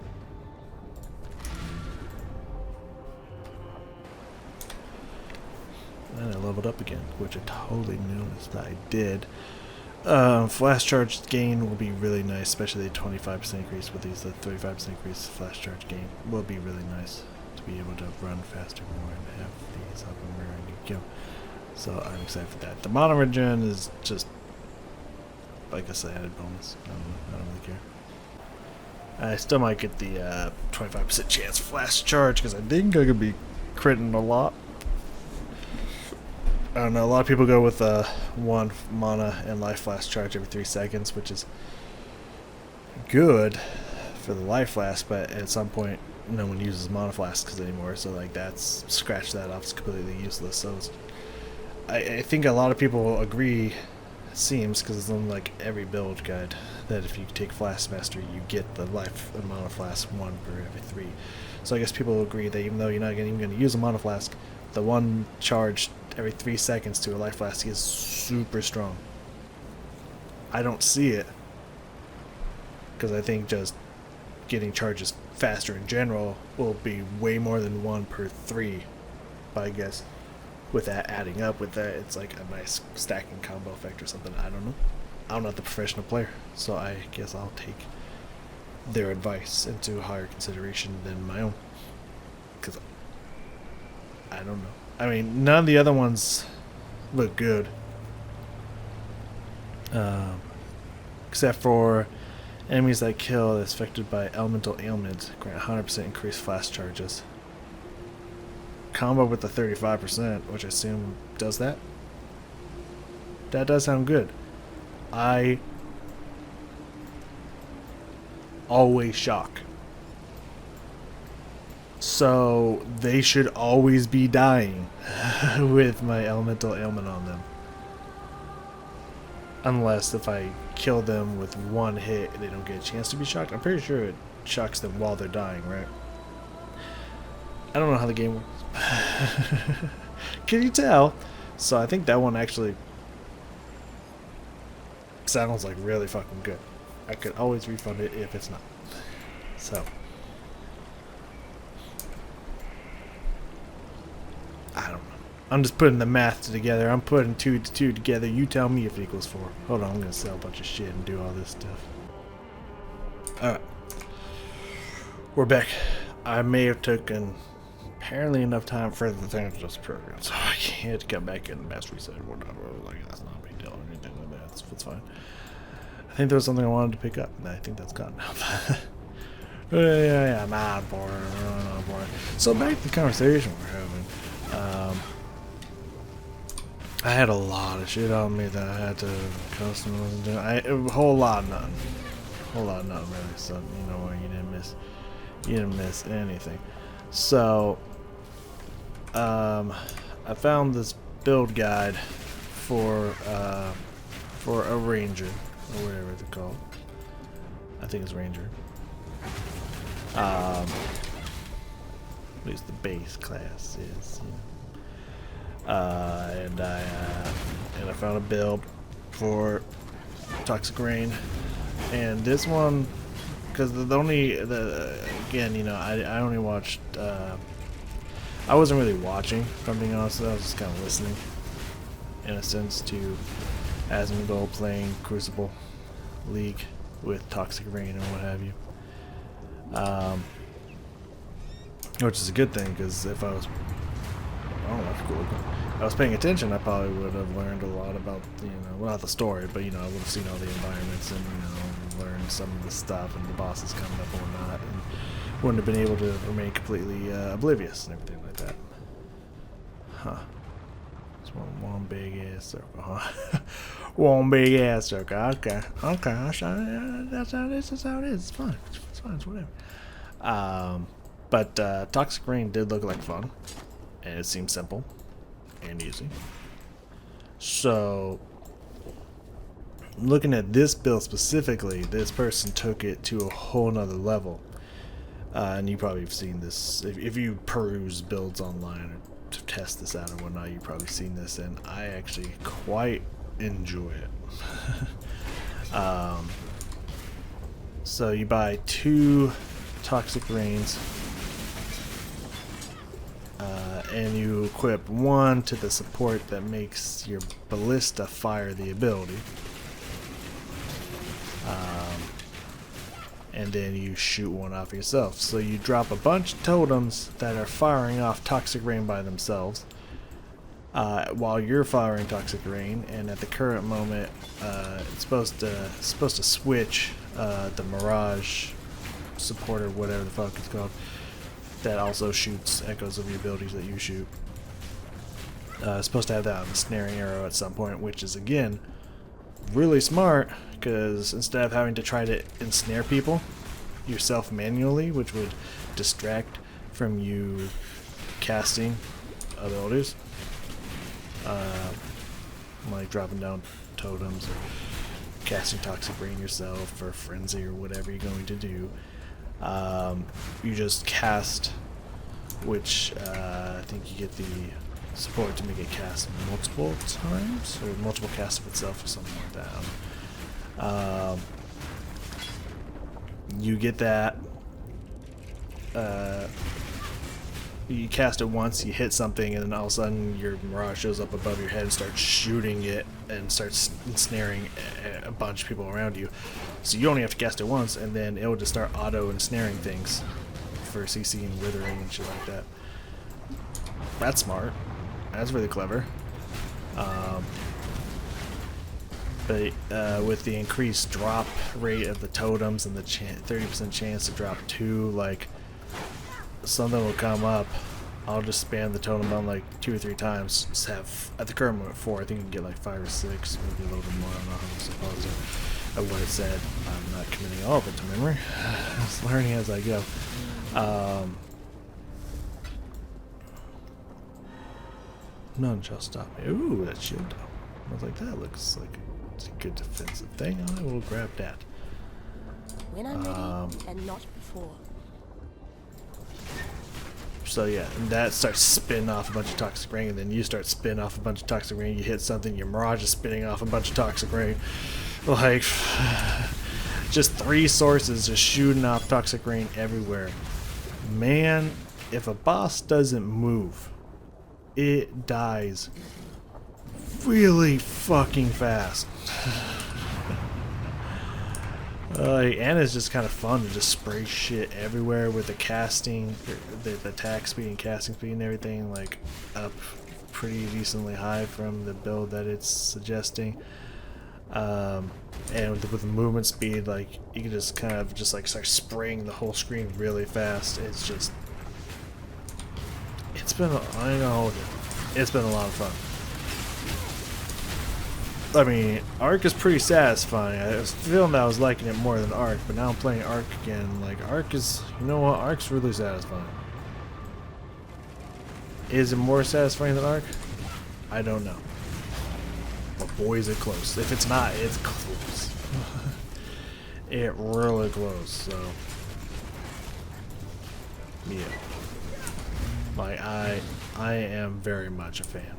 And I leveled up again, which I totally noticed that I did. Flash charge gain will be really nice, especially the 25% increase with these. The 35% increase flash charge gain will be really nice to be able to run faster more and have these up and ready to go. So I'm excited for that. The mono regen is just like I said, added bonus. I don't really care. I still might get the 25% chance flash charge because I think I could be critting a lot. I don't know. A lot of people go with 1 mana and life flash charge every 3 seconds, which is good for the life flask, but at some point no one uses mana flasks anymore, so like that's scratch that off. It's completely useless. So I think a lot of people agree, it seems, because it's on like every build guide, that if you take Flask Mastery you get the life and mana flask 1 per every 3. So I guess people agree that even though you're not even going to use a mana flask, the 1 charge every 3 seconds to a life flask is super strong. I don't see it, because I think just getting charges faster in general will be way more than 1 per 3. But I guess with that adding up with that, it's like a nice stacking combo effect or something. I don't know. I'm not the professional player, so I guess I'll take their advice into higher consideration than my own, because I don't know. I mean, none of the other ones look good, except for enemies that kill that's affected by elemental ailment grant 100% increased flash charges. Combo with the 35%, which I assume does that. That does sound good. I always shock, so they should always be dying with my elemental ailment on them, unless if I kill them with 1 hit they don't get a chance to be shocked. I'm pretty sure it shocks them while they're dying, right? I don't know how the game works. Can you tell? So I think that one actually sounds like really fucking good. I could always refund it if it's not. So I don't know. I'm just putting the math together. I'm putting 2 to 2 together. You tell me if it equals 4. Hold on, I'm gonna sell a bunch of shit and do all this stuff. Alright. We're back. I may have taken apparently enough time for the thing to just program, so I can't come back and mass reset or whatever. Like, that's not a big deal or anything like that. It's fine. I think there was something I wanted to pick up, and I think that's gone now. yeah, not boring. So back to the conversation we're having. I had a lot of shit on me that I had to customize. A whole lot of nothing. Really. So you know what, you didn't miss anything. So I found this build guide for a ranger or whatever it's called. I think it's ranger. At least the base class is. And I found a build for Toxic Rain, and this one, because again, you know, I only watched. I wasn't really watching, if I'm being honest. I was just kind of listening, in a sense, to Asmongold playing Crucible League with Toxic Rain and what have you. Which is a good thing, because if I was, oh, that's cool. If I was paying attention, I probably would have learned a lot about, you know, well, not the story, but, you know, I would have seen all the environments and, you know, learned some of the stuff and the bosses coming up and whatnot, and wouldn't have been able to remain completely oblivious and everything like that. Huh. It's one big ass circle, huh? One big ass circle. Okay. That's how it is. That's how it is. It's fine. It's fine. It's whatever. But Toxic Rain did look like fun, and it seemed simple and easy. So, looking at this build specifically, this person took it to a whole nother level. And you probably have seen this if you peruse builds online or to test this out or whatnot. You've probably seen this, and I actually quite enjoy it. So you buy 2 Toxic Rains, and you equip 1 to the support that makes your ballista fire the ability. And then you shoot 1 off yourself. So you drop a bunch of totems that are firing off Toxic Rain by themselves, while you're firing toxic rain, and at the current moment, it's supposed to switch the Mirage supporter, whatever the fuck it's called, that also shoots echoes of the abilities that you shoot. Supposed to have that on the snaring arrow at some point, which is again really smart, because instead of having to try to ensnare people yourself manually, which would distract from you casting abilities, like dropping down totems or casting toxic rain yourself or frenzy or whatever you're going to do, you just cast, which I think you get the support to make it cast multiple times or multiple casts of itself or something like that. You get that. You cast it once, you hit something, and then all of a sudden your Mirage shows up above your head and starts shooting it and starts ensnaring a bunch of people around you. So you only have to cast it once, and then it will just start auto ensnaring things for CC and withering and shit like that. That's smart. That's really clever. But with the increased drop rate of the totems and the 30% chance to drop 2, like, something will come up. I'll just spam the totem button like 2 or 3 times. Just have, at the current moment, 4. I think you can get like 5 or 6, maybe a little bit more. I don't know how to suppose of what it said. I'm not committing all of it to memory. Just learning as I go. None shall stop me. Ooh, that shield though. I was like, that looks like it's a good defensive thing. I will grab that. When I'm ready, and not before. So yeah, and that starts spinning off a bunch of toxic rain, and then you start spinning off a bunch of toxic rain. You hit something, your Mirage is spinning off a bunch of toxic rain. Like, just 3 sources just shooting off toxic rain everywhere. Man, if a boss doesn't move, it dies really fucking fast. And it's just kind of fun to just spray shit everywhere with the casting, the attack speed and casting speed and everything, like, up pretty decently high from the build that it's suggesting. And with the movement speed, like, you can just kind of just like start spraying the whole screen really fast. It's just, it's been, I ain't gonna hold it, it's been a lot of fun. I mean, Ark is pretty satisfying. I was feeling that I was liking it more than Ark, but now I'm playing Ark again. Like, Ark is, you know what, Ark's really satisfying. Is it more satisfying than Ark? I don't know. But boy, is it close. If it's not, it's close. It really close, so. Yeah. Like, I am very much a fan.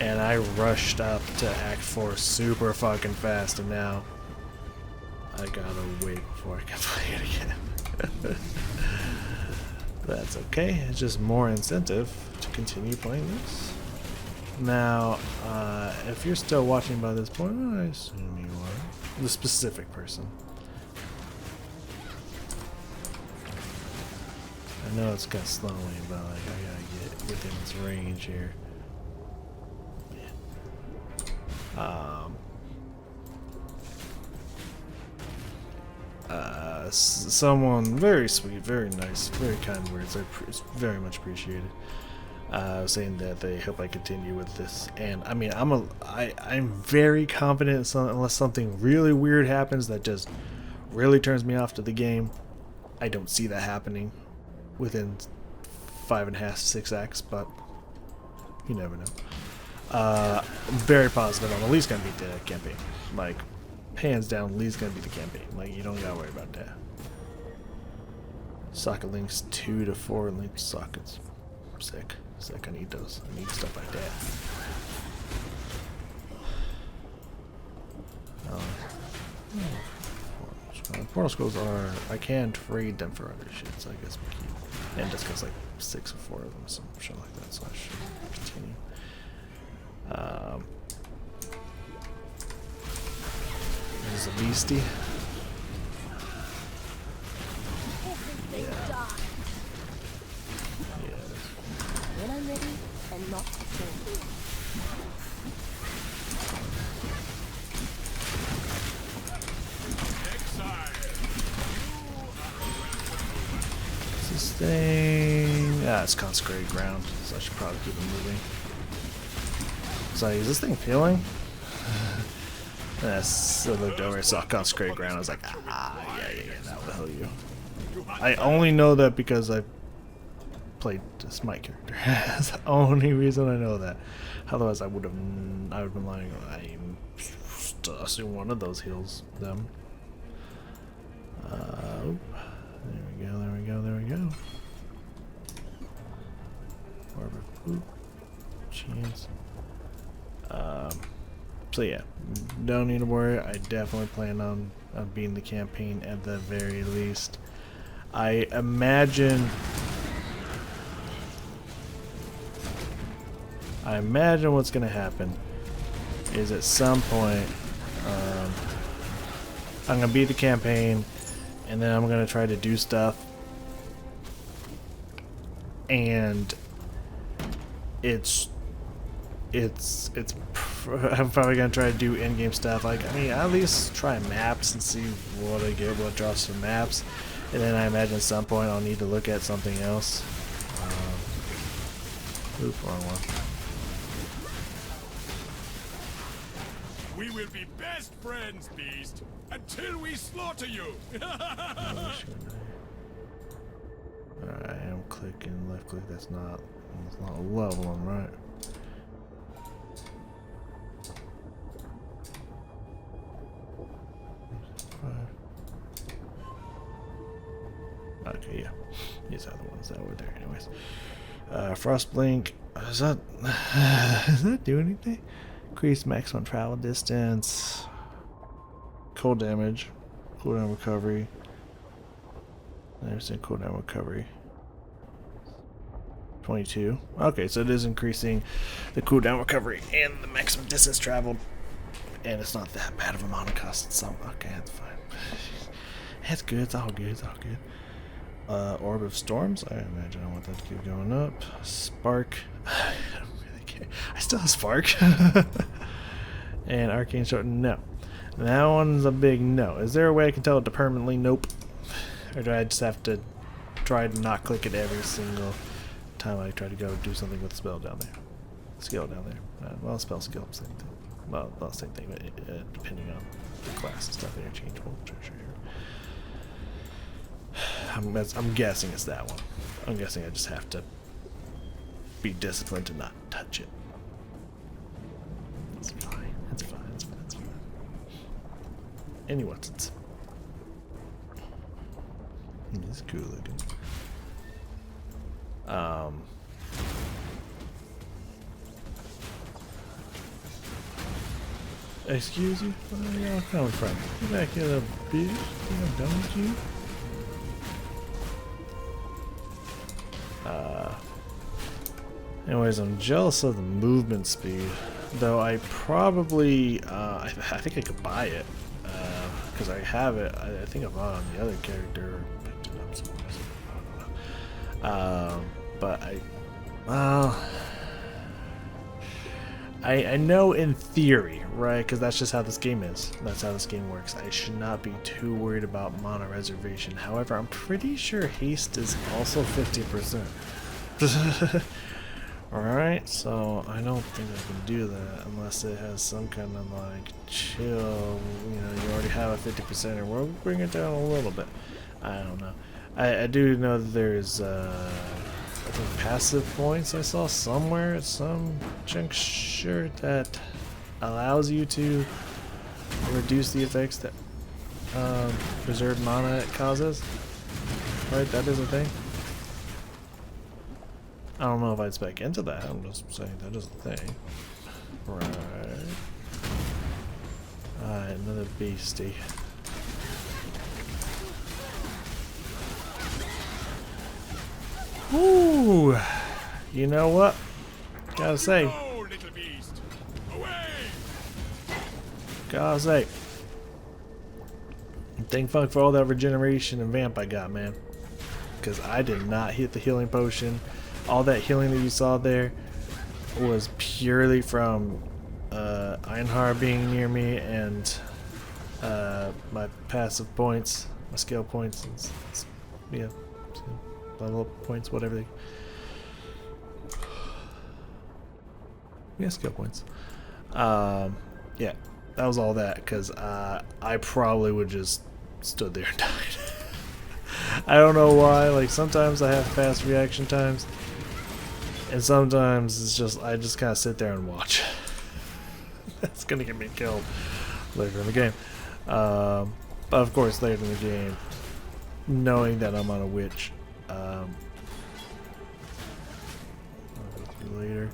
And I rushed up to Act 4 super fucking fast, and now I gotta wait before I can play it again. That's okay, it's just more incentive to continue playing this. Now, if you're still watching by this point, I assume you are. The specific person. I know it's kind of slowly, but like, I gotta get within its range here. Someone very sweet, very nice, very kind words. It's very much appreciated. Saying that they hope I continue with this, and I mean, I'm very confident unless something really weird happens that just really turns me off to the game. I don't see that happening within 5.5 to 6 acts, but you never know. I'm very positive I'm at least gonna beat the campaign. Like, hands down, Lee's gonna beat the campaign. Like, you don't gotta worry about that. Socket links 2 to 4 linked sockets. Sick. Sick. I need those. I need stuff like that. Portal scrolls are, I can trade them for other shit, so I guess we keep. And just cause like 6 or 4 of them, some shit like that, so I should continue. There's a beastie. When I'm ready, and not before. Sustain. Ah, it's consecrated ground, so I should probably keep it moving. So is this thing healing? Yes, I looked over, saw consecrated ground. I was like, yeah, that will heal you. I only know that because I played this my character. That's the only reason I know that. Otherwise, I would have been lying. I'm assuming one of those heals them. There we go. Oop. Chance. So yeah, don't need to worry. I definitely plan on beating the campaign at the very least. I imagine what's gonna happen is at some point I'm gonna beat the campaign, and then I'm gonna try to do stuff, and I'm probably gonna try to do in-game stuff. Like, I mean, at least try maps and see what I get, what draws some maps, and then I imagine at some point I'll need to look at something else. Oops, wrong one. We will be best friends, Beast, until we slaughter you. Alright, I'm clicking left click. That's not a level one, right? Okay, yeah. These are the ones that were there anyways. Frost Blink. Does that do anything? Increase maximum travel distance. Cold damage. Cooldown recovery. Never seen cooldown recovery. 22. Okay, so it is increasing the cooldown recovery and the maximum distance traveled. And it's not that bad of a mana cost. So, okay, that's fine. It's good. It's all good. Orb of Storms. I imagine I want that to keep going up. Spark. I don't really care. I still have Spark. And Arcane Short. No. That one's a big no. Is there a way I can tell it to permanently nope? Or do I just have to try to not click it every single time I try to go do something with the spell down there? Skill down there. Well, spell skill, same thing. Well, not the same thing, but depending on the class and stuff, interchangeable. I'm guessing it's that one. I'm guessing I just have to be disciplined to not touch it. It's fine. It's fine. Anyways, it's cool looking. Excuse you? Where are y'all coming from? You back here, little bitch? I'm done with you? Anyways, I'm jealous of the movement speed, though I probably, I think I could buy it, because I have it. I think I bought it on the other character, or picked it up somewhere. I don't know. But I know in theory, right? Because that's just how this game is. That's how this game works. I should not be too worried about mana reservation. However, I'm pretty sure haste is also 50%. Alright, so I don't think I can do that unless it has some kind of like chill, you know, you already have a 50% or we'll bring it down a little bit. I don't know. I do know that there's I think passive points I saw somewhere at some juncture that allows you to reduce the effects that preserved mana it causes. Right, that is a thing. I don't know if I'd spec into that, I'm just saying that is a thing. Right. Alright, another beastie. Woo! You know what? Gotta say. Gotta say. Thank fuck for all that regeneration and vamp I got, man. Because I did not hit the healing potion. All that healing that you saw there, was purely from Einhar being near me and my passive points, my skill points, and yeah, level up points, whatever they. Yeah, skill points. Yeah, that was all that, because I probably would just stood there and died. I don't know why, like sometimes I have fast reaction times, and sometimes it's just, I just kind of sit there and watch. That's gonna get me killed later in the game. But of course later in the game, knowing that I'm on a witch, I'll go through later.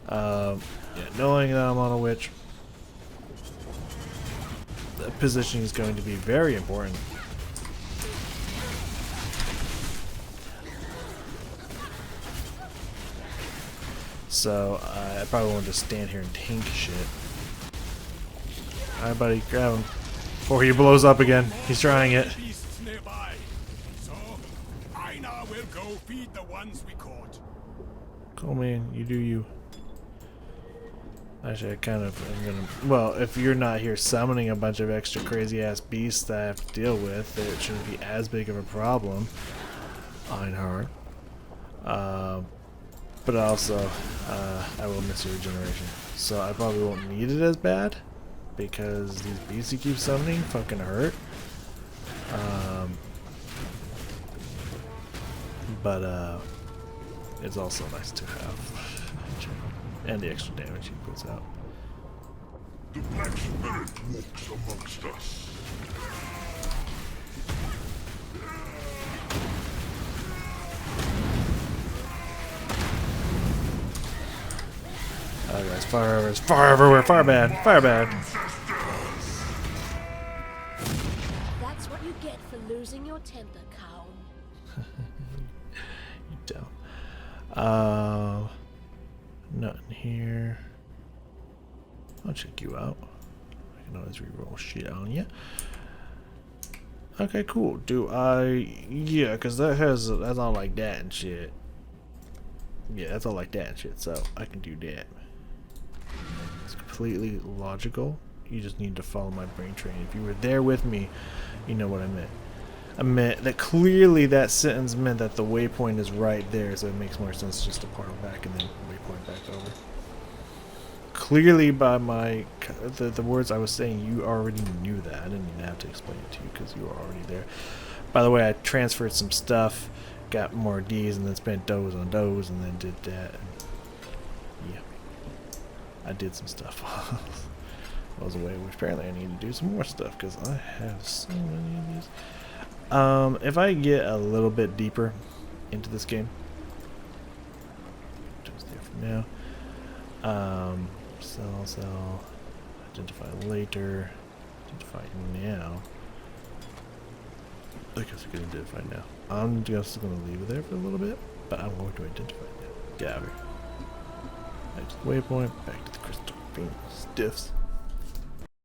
Yeah, knowing that I'm on a witch, the positioning is going to be very important. So I probably won't just stand here and tank shit. Alright, buddy, grab him before he blows up again. He's trying it. So, Einar will go feed the ones we caught. Cool, man. You do you. Actually, I kind of am gonna. Well, if you're not here summoning a bunch of extra crazy ass beasts that I have to deal with, it shouldn't be as big of a problem. Einhard. But also, I will miss your regeneration. So I probably won't need it as bad, because these beasts you keep summoning fucking hurt. But it's also nice to have. And the extra damage he puts out. The Black Spirit walks amongst us. Oh guys, fire everywhere, fire everywhere, fire bad, fire bad. That's what you get for losing your temper, cow. You don't. Nothing here. I'll check you out. I can always reroll shit on you. Okay, cool. Do I? Yeah, because that's all like that and shit. Yeah, that's all like that and shit. So I can do that. It's completely logical. You just need to follow my brain train. If you were there with me, you know what I meant. I meant that clearly that sentence meant that the waypoint is right there, so it makes more sense just to portal back and then waypoint back over. Clearly by my the words I was saying, you already knew that. I didn't even have to explain it to you because you were already there. By the way, I transferred some stuff, got more Ds, and then spent doughs on doughs, and then did that. And yeah, I did some stuff while I was away, which apparently I need to do some more stuff because I have so many of these. If I get a little bit deeper into this game, just there for now. Sell, identify later, identify now. I guess I can identify now. I'm just going to leave it there for a little bit, but I'm going to identify now. Get out of here. Back to the waypoint, back to the crystal beam stiffs.